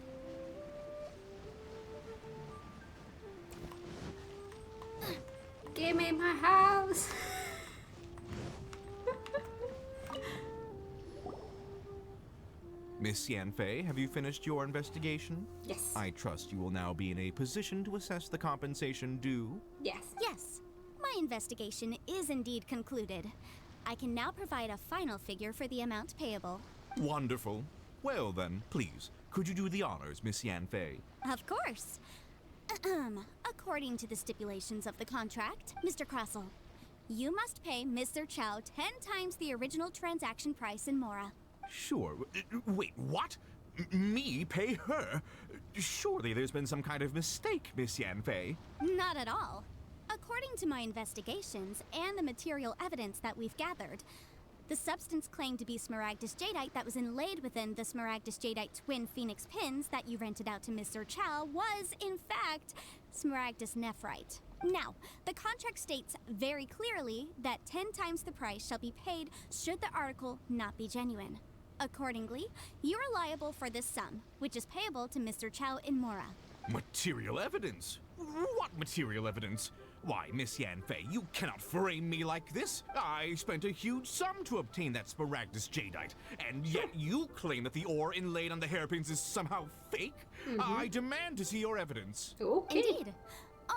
Give me my house. Miss Yanfei, have you finished your investigation? Yes. I trust you will now be in a position to assess the compensation due. Yes. Yes, my investigation is indeed concluded. I can now provide a final figure for the amount payable. Wonderful. Well then, please, could you do the honors, Miss Yanfei? Of course. According to the stipulations of the contract, Mr. Crossel, you must pay Mr. Chow 10 times the original transaction price in Mora. Sure. Wait, what? Me pay her? Surely there's been some kind of mistake, Miss Yanfei. Not at all. According to my investigations and the material evidence that we've gathered, the substance claimed to be Smaragdus Jadeite that was inlaid within the Smaragdus Jadeite twin phoenix pins that you rented out to Mr. Chow was, in fact, Smaragdus Nephrite. Now, the contract states very clearly that 10 times the price shall be paid should the article not be genuine. Accordingly, you are liable for this sum, which is payable to Mr. Chow in Mora. Material evidence? What material evidence? Why, Miss Yanfei, you cannot frame me like this. I spent a huge sum to obtain that Smaragdus Jadeite, and yet you claim that the ore inlaid on the hairpins is somehow fake? I demand to see your evidence. Okay. Indeed.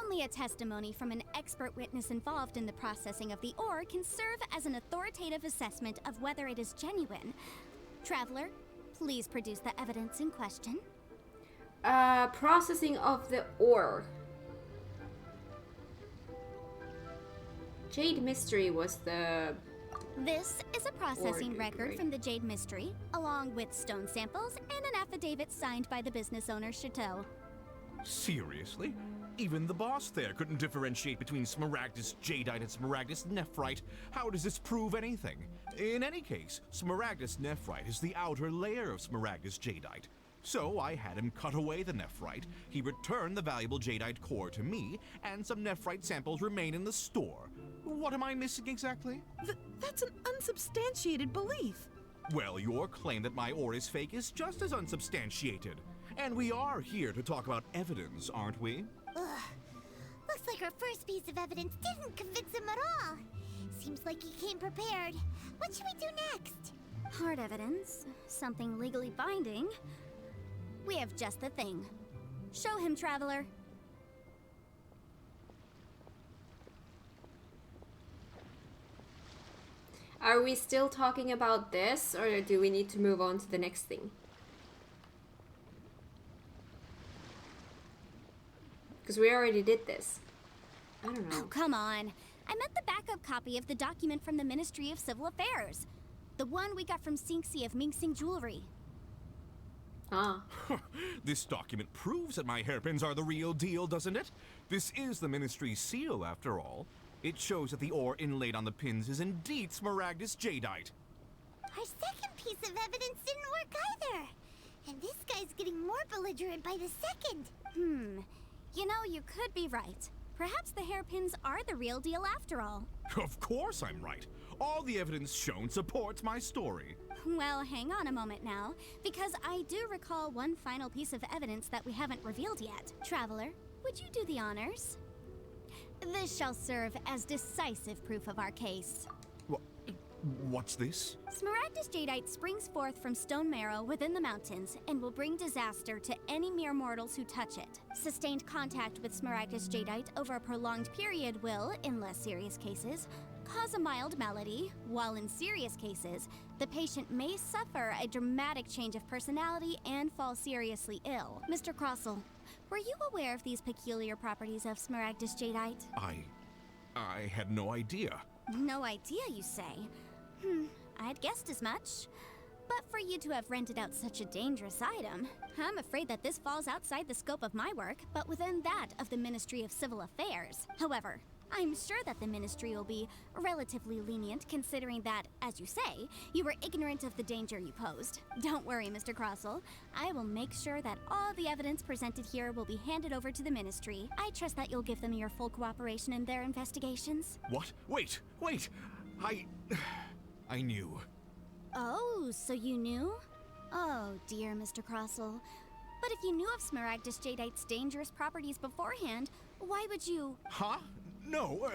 Only a testimony from an expert witness involved in the processing of the ore can serve as an authoritative assessment of whether it is genuine. Traveler, please produce the evidence in question. Processing of the ore. Jade Mystery was the... This is a processing Ore, record right. from the Jade Mystery, along with stone samples and an affidavit signed by the business owner, Chateau. Seriously? Even the boss there couldn't differentiate between Smaragdus Jadeite and Smaragdus Nephrite. How does this prove anything? In any case, Smaragdus Nephrite is the outer layer of Smaragdus Jadeite. So I had him cut away the nephrite, he returned the valuable jadeite core to me, and some nephrite samples remain in the store. What am I missing exactly? That's an unsubstantiated belief. Well, your claim that my ore is fake is just as unsubstantiated. And we are here to talk about evidence, aren't we? Ugh. Looks like our first piece of evidence didn't convince him at all. Seems like he came prepared. What should we do next? Hard evidence, something legally binding. We have just the thing. Show him, Traveler. Are we still talking about this, or do we need to move on to the next thing? Because we already did this. I don't know. Oh, come on. I meant the backup copy of the document from the Ministry of Civil Affairs. The one we got from Sinxi of Mingsing Jewelry. Ah. This document proves that my hairpins are the real deal, doesn't it? This is the Ministry's seal, after all. It shows that the ore inlaid on the pins is indeed Smaragdus Jadeite. Our second piece of evidence didn't work either. And this guy's getting more belligerent by the second. You know, you could be right. Perhaps the hairpins are the real deal after all. Of course I'm right. All the evidence shown supports my story. Well, hang on a moment now, because I do recall one final piece of evidence that we haven't revealed yet. Traveler, would you do the honors? This shall serve as decisive proof of our case. What's this? Smaragdus Jadeite springs forth from stone marrow within the mountains and will bring disaster to any mere mortals who touch it. Sustained contact with Smaragdus Jadeite over a prolonged period will, in less serious cases, cause a mild malady, while in serious cases, the patient may suffer a dramatic change of personality and fall seriously ill. Mr. Crossell, were you aware of these peculiar properties of Smaragdus Jadeite? I had no idea. No idea, you say? I'd guessed as much. But for you to have rented out such a dangerous item, I'm afraid that this falls outside the scope of my work, but within that of the Ministry of Civil Affairs. However, I'm sure that the Ministry will be relatively lenient considering that, as you say, you were ignorant of the danger you posed. Don't worry, Mr. Crossell. I will make sure that all the evidence presented here will be handed over to the Ministry. I trust that you'll give them your full cooperation in their investigations. What? Wait! I knew. Oh, so you knew? Oh, dear Mr. Crossell. But if you knew of Smaragdus Jadeite's dangerous properties beforehand, why would you... Huh? No,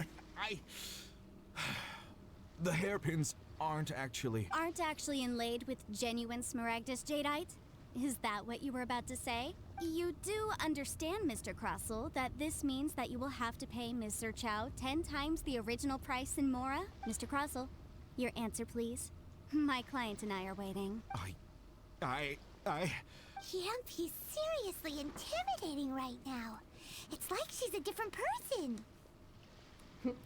The hairpins aren't actually inlaid with genuine Smaragdus Jadeite? Is that what you were about to say? You do understand, Mr. Crossell, that this means that you will have to pay Mr. Chow 10 times the original price in Mora? Mr. Crossell, your answer, please. My client and I are waiting. He's seriously intimidating right now. It's like she's a different person.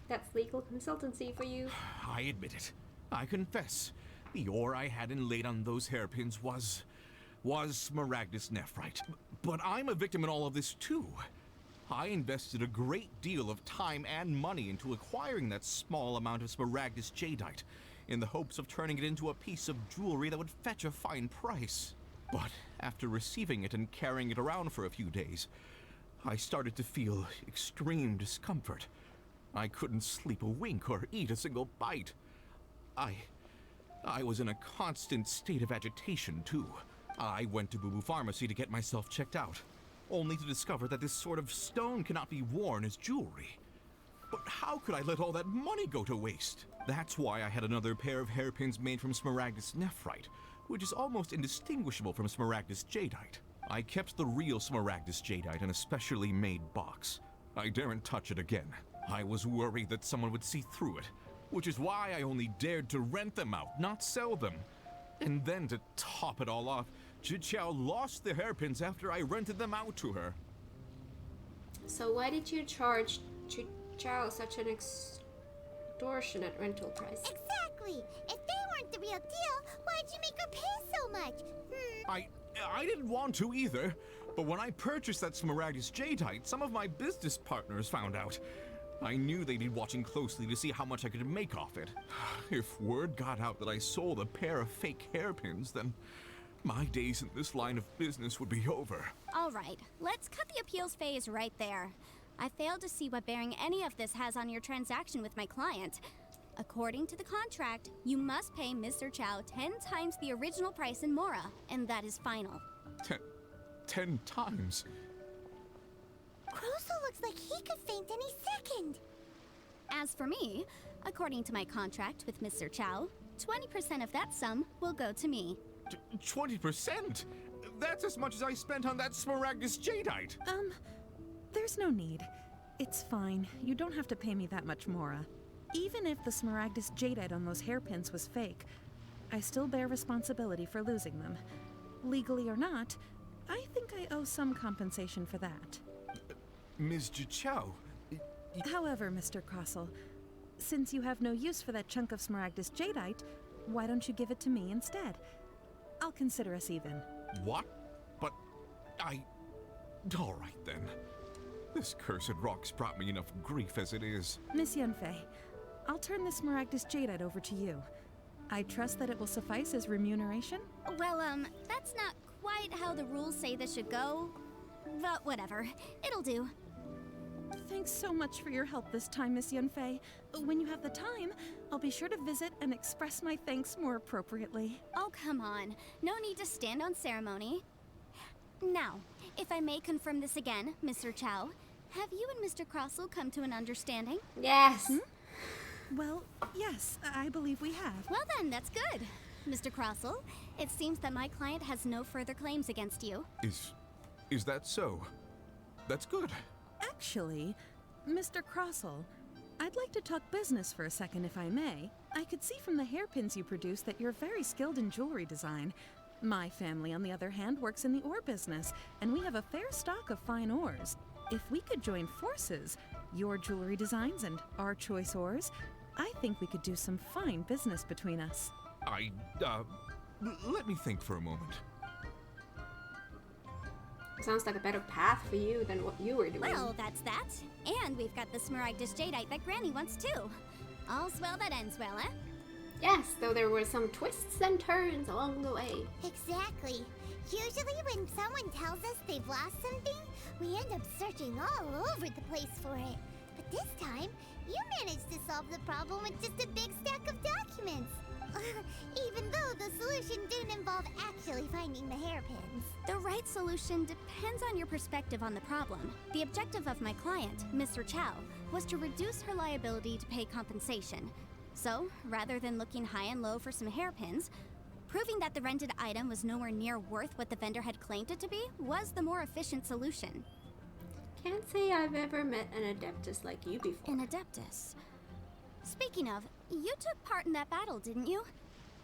That's legal consultancy for you. I admit it. I confess. The ore I had inlaid on those hairpins was Smaragdus Nephrite. But I'm a victim in all of this too. I invested a great deal of time and money into acquiring that small amount of Smaragdus Jadeite, in the hopes of turning it into a piece of jewelry that would fetch a fine price. But after receiving it and carrying it around for a few days, I started to feel extreme discomfort. I couldn't sleep a wink or eat a single bite. I was in a constant state of agitation, too. I went to Boo Boo Pharmacy to get myself checked out, only to discover that this sort of stone cannot be worn as jewelry. But how could I let all that money go to waste? That's why I had another pair of hairpins made from Smaragdus Nephrite, which is almost indistinguishable from Smaragdus Jadeite. I kept the real Smaragdus Jadeite in a specially made box. I daren't touch it again. I was worried that someone would see through it, which is why I only dared to rent them out, not sell them. And then to top it all off, Chichao lost the hairpins after I rented them out to her. So why did you charge Chichao such an extortionate rental price? Exactly! If they weren't the real deal, why'd you make her pay so much? I didn't want to either, but when I purchased that Smaragdus Jadeite, some of my business partners found out. I knew they'd be watching closely to see how much I could make off it. If word got out that I sold a pair of fake hairpins, then my days in this line of business would be over. All right, let's cut the appeals phase right there. I failed to see what bearing any of this has on your transaction with my client. According to the contract, you must pay Mr. Chow 10 times the original price in Mora, and that is final. 10 times? Kroso looks like he could faint any second. As for me, according to my contract with Mr. Chow, 20% of that sum will go to me. 20%? That's as much as I spent on that Smaragdus Jadeite. There's no need. It's fine. You don't have to pay me that much, Mora. Even if the Smaragdus Jadeite on those hairpins was fake, I still bear responsibility for losing them. Legally or not, I think I owe some compensation for that. Ms. Jichao. However, Mr. Crossell, since you have no use for that chunk of Smaragdus Jadeite, why don't you give it to me instead? I'll consider us even. What? But all right then. This cursed rock's brought me enough grief as it is. Miss Yunfei, I'll turn this Smaragdus Jadeite over to you. I trust that it will suffice as remuneration? Well, that's not quite how the rules say this should go. But whatever, it'll do. Thanks so much for your help this time, Miss Yunfei. When you have the time, I'll be sure to visit and express my thanks more appropriately. Oh, come on. No need to stand on ceremony. Now, if I may confirm this again, Mr. Chow, have you and Mr. Crossell come to an understanding? Yes. Well, yes, I believe we have. Well then, that's good. Mr. Crossell, it seems that my client has no further claims against you. Is that so? That's good. Actually, Mr. Crossell, I'd like to talk business for a second if I may. I could see from the hairpins you produce that you're very skilled in jewelry design. My family, on the other hand, works in the ore business, and we have a fair stock of fine ores. If we could join forces, your jewelry designs and our choice ores, I think we could do some fine business between us. Let me think for a moment. Sounds like a better path for you than what you were doing. Well, that's that. And we've got the Smaragdus Jadeite that Granny wants too. All's well that ends well, eh? Yes, though there were some twists and turns along the way. Exactly. Usually when someone tells us they've lost something, we end up searching all over the place for it. But this time, you managed to solve the problem with just a big stack of documents. Even though the solution didn't involve actually finding the hairpins. The right solution depends on your perspective on the problem. The objective of my client, Mr. Chow, was to reduce her liability to pay compensation. So, rather than looking high and low for some hairpins, proving that the rented item was nowhere near worth what the vendor had claimed it to be was the more efficient solution. Can't say I've ever met an Adeptus like you before. An Adeptus? Speaking of, you took part in that battle, didn't you?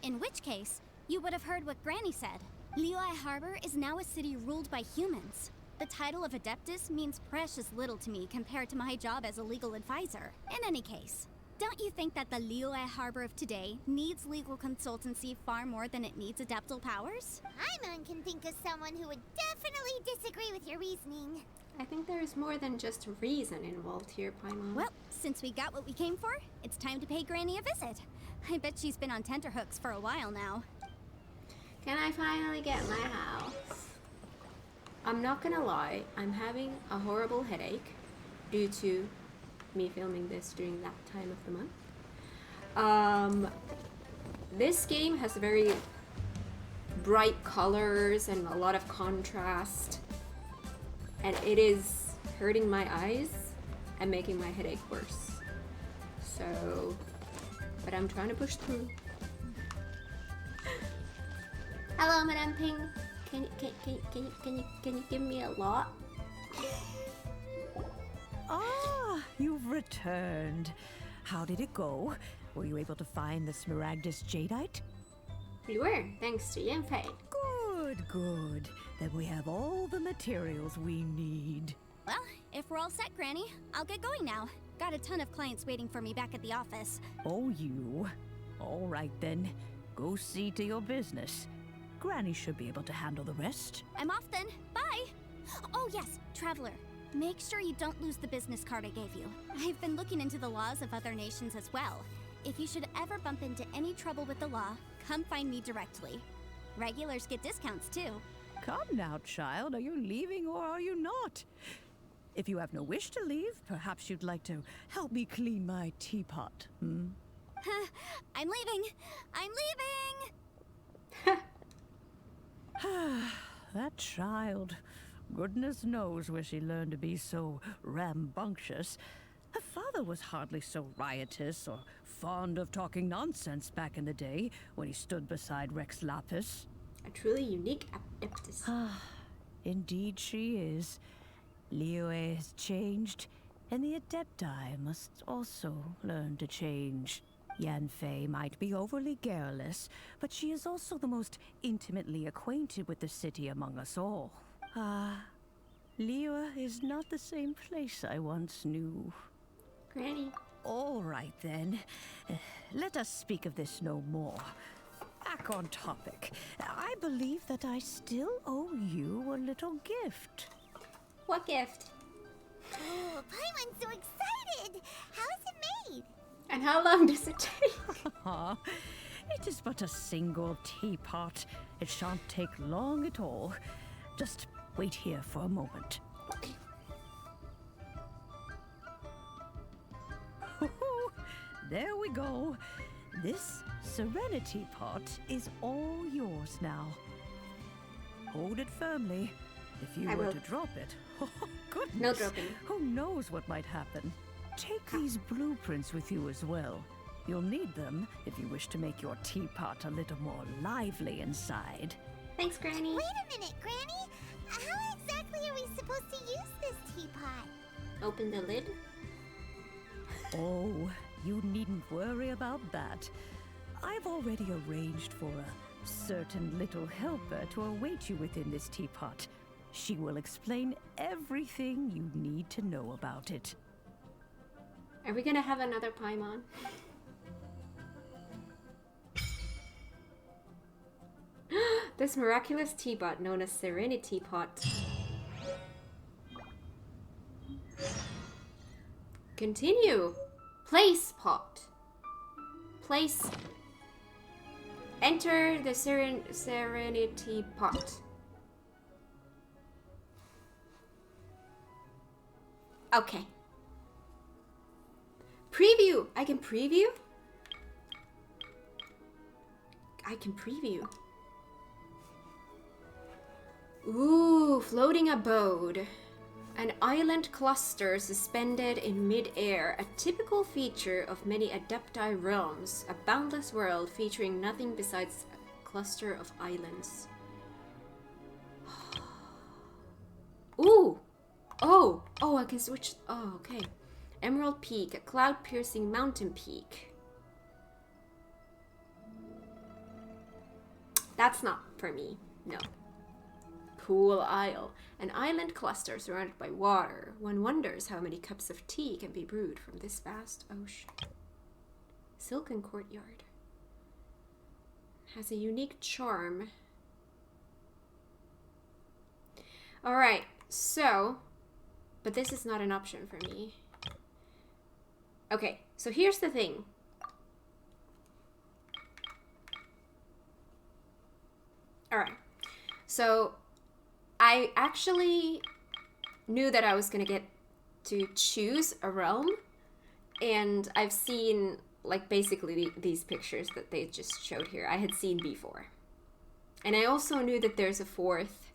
In which case, you would have heard what Granny said. Liyue Harbor is now a city ruled by humans. The title of Adeptus means precious little to me compared to my job as a legal advisor. In any case, don't you think that the Liyue Harbor of today needs legal consultancy far more than it needs adeptal powers? Paimon can think of someone who would definitely disagree with your reasoning. I think there is more than just reason involved here, Paimon. Well, since we got what we came for, it's time to pay Granny a visit. I bet she's been on tenterhooks for a while now. Can I finally get my house? I'm not gonna lie, I'm having a horrible headache due to me filming this during that time of the month. This game has very bright colors and a lot of contrast, and it is hurting my eyes and making my headache worse. So, but I'm trying to push through. Hello, Madame Ping. Can you give me a lot? Ah, you've returned. How did it go? Were you able to find the Smaragdus Jadeite? We were, thanks to Yanfei. Good, good. Then we have all the materials we need. Well, if we're all set, Granny, I'll get going now. Got a ton of clients waiting for me back at the office. Oh, you. All right then. Go see to your business. Granny should be able to handle the rest. I'm off then. Bye! Oh yes, Traveler. Make sure you don't lose the business card I gave you. I've been looking into the laws of other nations as well. If you should ever bump into any trouble with the law, come find me directly. Regulars get discounts too. Come now, child. Are you leaving or are you not? If you have no wish to leave, perhaps you'd like to help me clean my teapot, hmm? I'm leaving! I'm leaving! That child. Goodness knows where she learned to be so rambunctious. Her father was hardly so riotous or fond of talking nonsense back in the day when he stood beside Rex Lapis. A truly unique adeptus. Indeed she is. Liyue has changed, and the Adepti must also learn to change. Yanfei might be overly garrulous, but she is also the most intimately acquainted with the city among us all. Liyue is not the same place I once knew. Granny. All right then. Let us speak of this no more. Back on topic. I believe that I still owe you a little gift. What gift? Oh, Paimon's so excited! How is it made? And how long does it take? It is but a single teapot. It shan't take long at all. Just wait here for a moment. Okay. There we go. This Serenity pot is all yours now. Hold it firmly. If you were to drop it, oh goodness, No dropping. Who knows what might happen? Take these blueprints with you as well. You'll need them if you wish to make your teapot a little more lively inside. Thanks, Granny. Wait a minute, Granny! How exactly are we supposed to use this teapot? Open the lid. Oh, you needn't worry about that. I've already arranged for a certain little helper to await you within this teapot. She will explain everything you need to know about it. Are we gonna have another Paimon? This miraculous teapot known as Serenity Pot. Continue. Place pot. Place. Enter the Serenity Pot. Okay. Preview. I can preview? I can preview. Ooh, floating abode. An island cluster suspended in mid-air, a typical feature of many Adepti realms, a boundless world featuring nothing besides a cluster of islands. Ooh! Oh, I can switch. Oh, okay. Emerald Peak, a cloud-piercing mountain peak. That's not for me, no. Pool Isle, an island cluster surrounded by water. One wonders how many cups of tea can be brewed from this vast ocean. Silken Courtyard. Has a unique charm. Alright, so But this is not an option for me. Okay, so here's the thing. Alright, so I actually knew that I was gonna get to choose a realm, and I've seen like basically these pictures that they just showed here. I had seen before. And I also knew that there's a 4th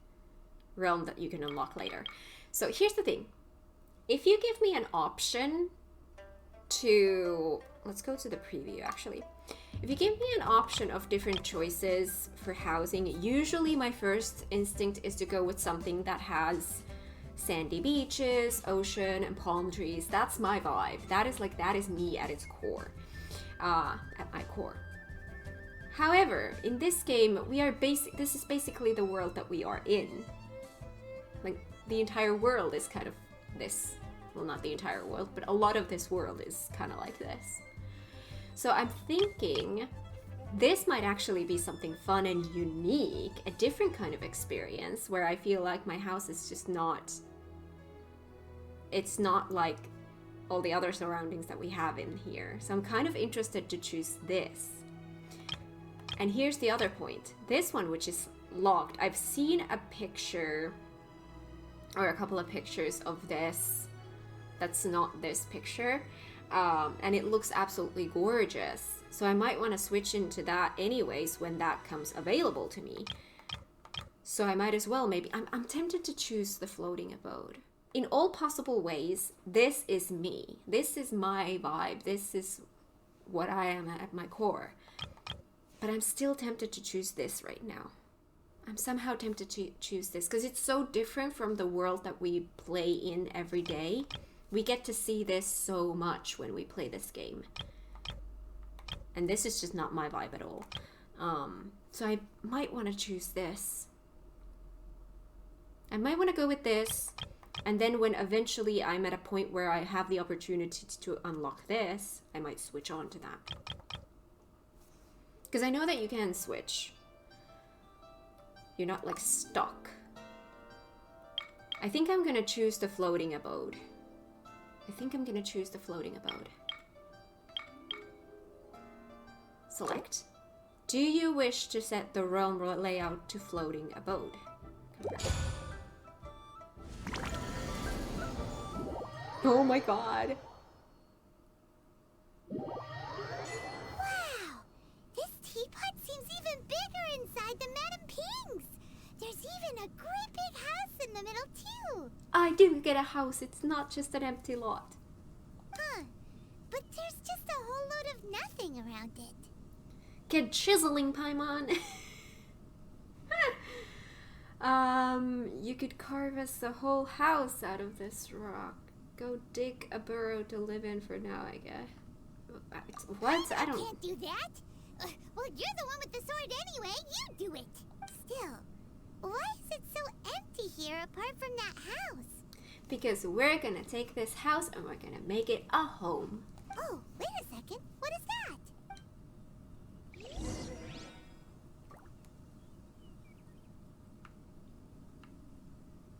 realm that you can unlock later. So here's the thing. If you give me an option to... Let's go to the preview, actually. If you give me an option of different choices for housing, usually my first instinct is to go with something that has sandy beaches, ocean, and palm trees. That's my vibe. That is me at its core. At my core. However, in this game, this is basically the world that we are in. Like, the entire world is kind of this. Well, not the entire world, but a lot of this world is kind of like this. So I'm thinking this might actually be something fun and unique, a different kind of experience where I feel like my house is just not... It's not like all the other surroundings that we have in here. So I'm kind of interested to choose this. And here's the other point. This one, which is locked, I've seen a picture or a couple of pictures of this that's not this picture, and it looks absolutely gorgeous. So I might want to switch into that anyways when that comes available to me. So I might as well maybe... I'm tempted to choose the floating abode. In all possible ways, this is me. This is my vibe. This is what I am at my core. But I'm still tempted to choose this right now. I'm somehow tempted to choose this because it's so different from the world that we play in every day. We get to see this so much when we play this game. And this is just not my vibe at all. So I might want to choose this. I might want to go with this. And then when eventually I'm at a point where I have the opportunity to unlock this, I might switch on to that. Because I know that you can switch. You're not like stuck. I think I'm gonna choose the floating abode. Select. Do you wish to set the realm layout to floating abode? Oh my god. Wow! This teapot seems even bigger inside than Madame Ping's. There's even a great big house in the middle too. I do get a house. It's not just an empty lot. Huh. But there's just a whole load of nothing around it. Get chiseling, Paimon. You could carve us a whole house out of this rock. Go dig a burrow to live in for now, I guess. What? I don't... can't do that. Well, you're the one with the sword anyway. You do it. Still, why is it so empty here apart from that house? Because we're gonna take this house and we're gonna make it a home. Oh, wait a second. What is that?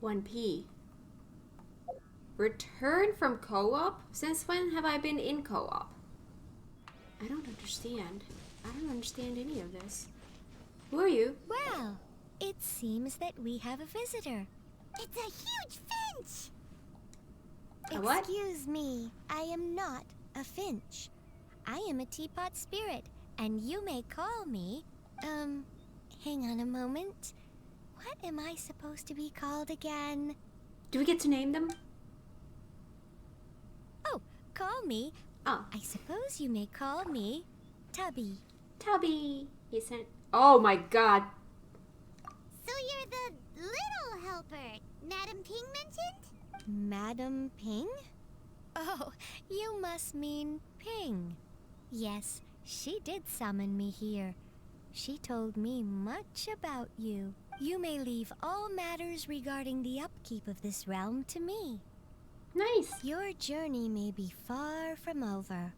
1p. Return from co-op? Since when have I been in co-op? I don't understand. I don't understand any of this. Who are you? Well, it seems that we have a visitor. It's a huge finch! A what? Excuse me, I am not a finch. I am a teapot spirit, and you may call me... hang on a moment. What am I supposed to be called again? Do we get to name them? Oh, call me. Oh. I suppose you may call me Tubby. Tubby. He said... Oh my god. So you're the little helper Madame Ping mentioned? Madame Ping? Oh, you must mean Ping. Yes, she did summon me here. She told me much about you. You may leave all matters regarding the upkeep of this realm to me. Nice. Your journey may be far from over,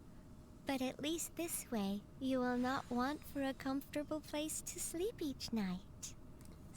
but at least this way you will not want for a comfortable place to sleep each night.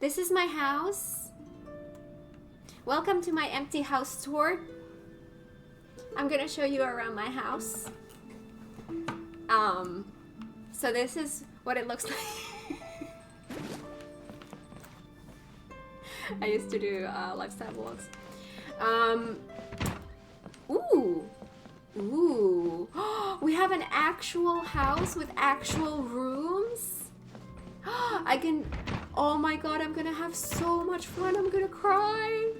This is my house. Welcome to my empty house tour. I'm gonna show you around my house. So this is what it looks like. I used to do lifestyle vlogs. Ooh. Ooh. We have an actual house with actual rooms. I can... Oh my god, I'm gonna have so much fun. I'm gonna cry.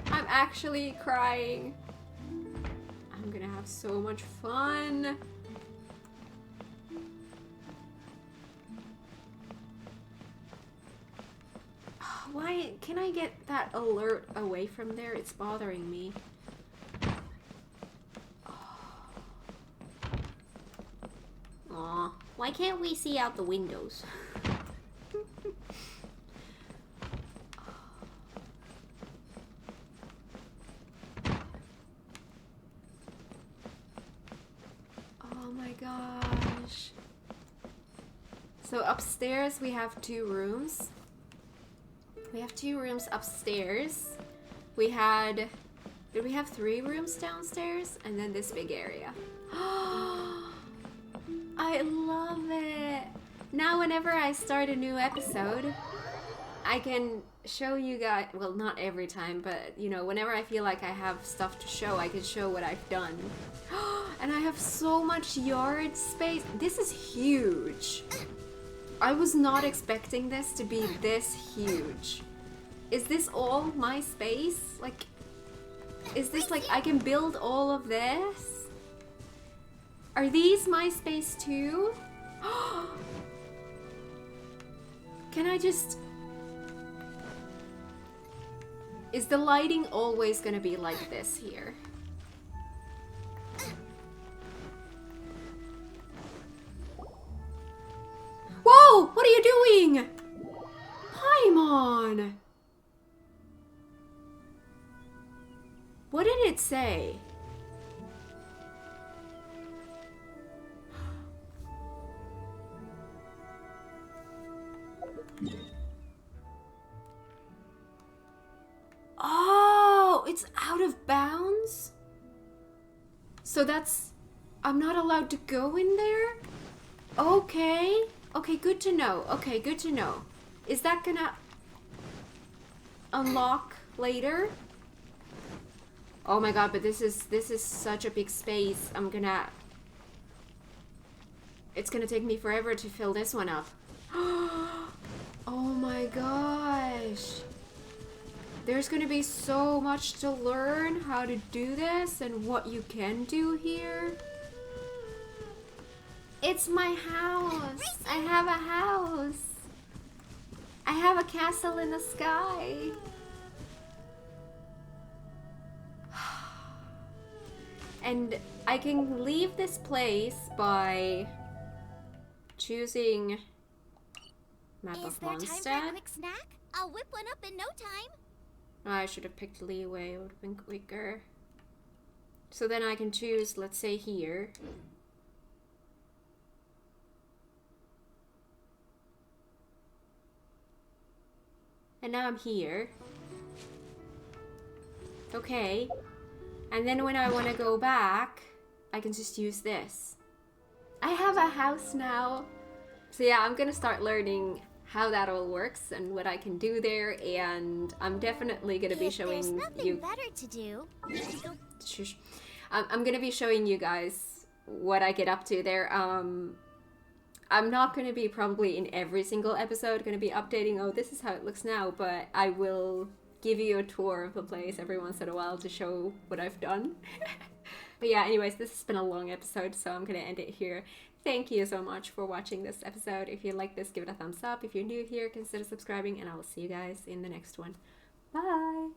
I'm actually crying. I'm gonna have so much fun. Why can I get that alert away from there? It's bothering me. Aw, why can't we see out the windows? Oh my gosh. So upstairs we have 2 rooms. We have 2 rooms upstairs. We had... Did we have 3 rooms downstairs? And then this big area. I love it! Now whenever I start a new episode, I can show you guys... Well, not every time, but, you know, whenever I feel like I have stuff to show, I can show what I've done. And I have so much yard space. This is huge. I was not expecting this to be this huge. Is this all my space? Like, is this like I can build all of this? Are these my space too? Can I just... Is the lighting always gonna be like this here? Whoa! What are you doing? Paimon! What did it say? Oh, it's out of bounds? So that's... I'm not allowed to go in there? Okay. Okay, good to know. Okay, good to know. Is that gonna unlock later? Oh my god, but this is such a big space. I'm gonna... It's gonna take me forever to fill this one up. Oh my gosh. There's gonna be so much to learn how to do this and what you can do here. It's my house. I have a house. I have a castle in the sky. And I can leave this place by choosing map of Is there time for a Mondstadt. quick snack? I'll whip one up in no time. I should have picked Leeway, it would have been quicker. So then I can choose, let's say here. And now I'm here. Okay. And then when I want to go back, I can just use this. I have a house now. So yeah, I'm gonna start learning how that all works and what I can do there, and I'm definitely gonna be showing There's nothing you... better to do. Shush. I'm gonna be showing you guys what I get up to there. I'm not gonna be probably in every single episode gonna be updating, oh, this is how it looks now, but I will give you a tour of the place every once in a while to show what I've done. But yeah, anyways, this has been a long episode, so I'm gonna end it here. Thank you so much for watching this episode. If you like this, give it a thumbs up. If you're new here, consider subscribing, and I will see you guys in the next one. Bye!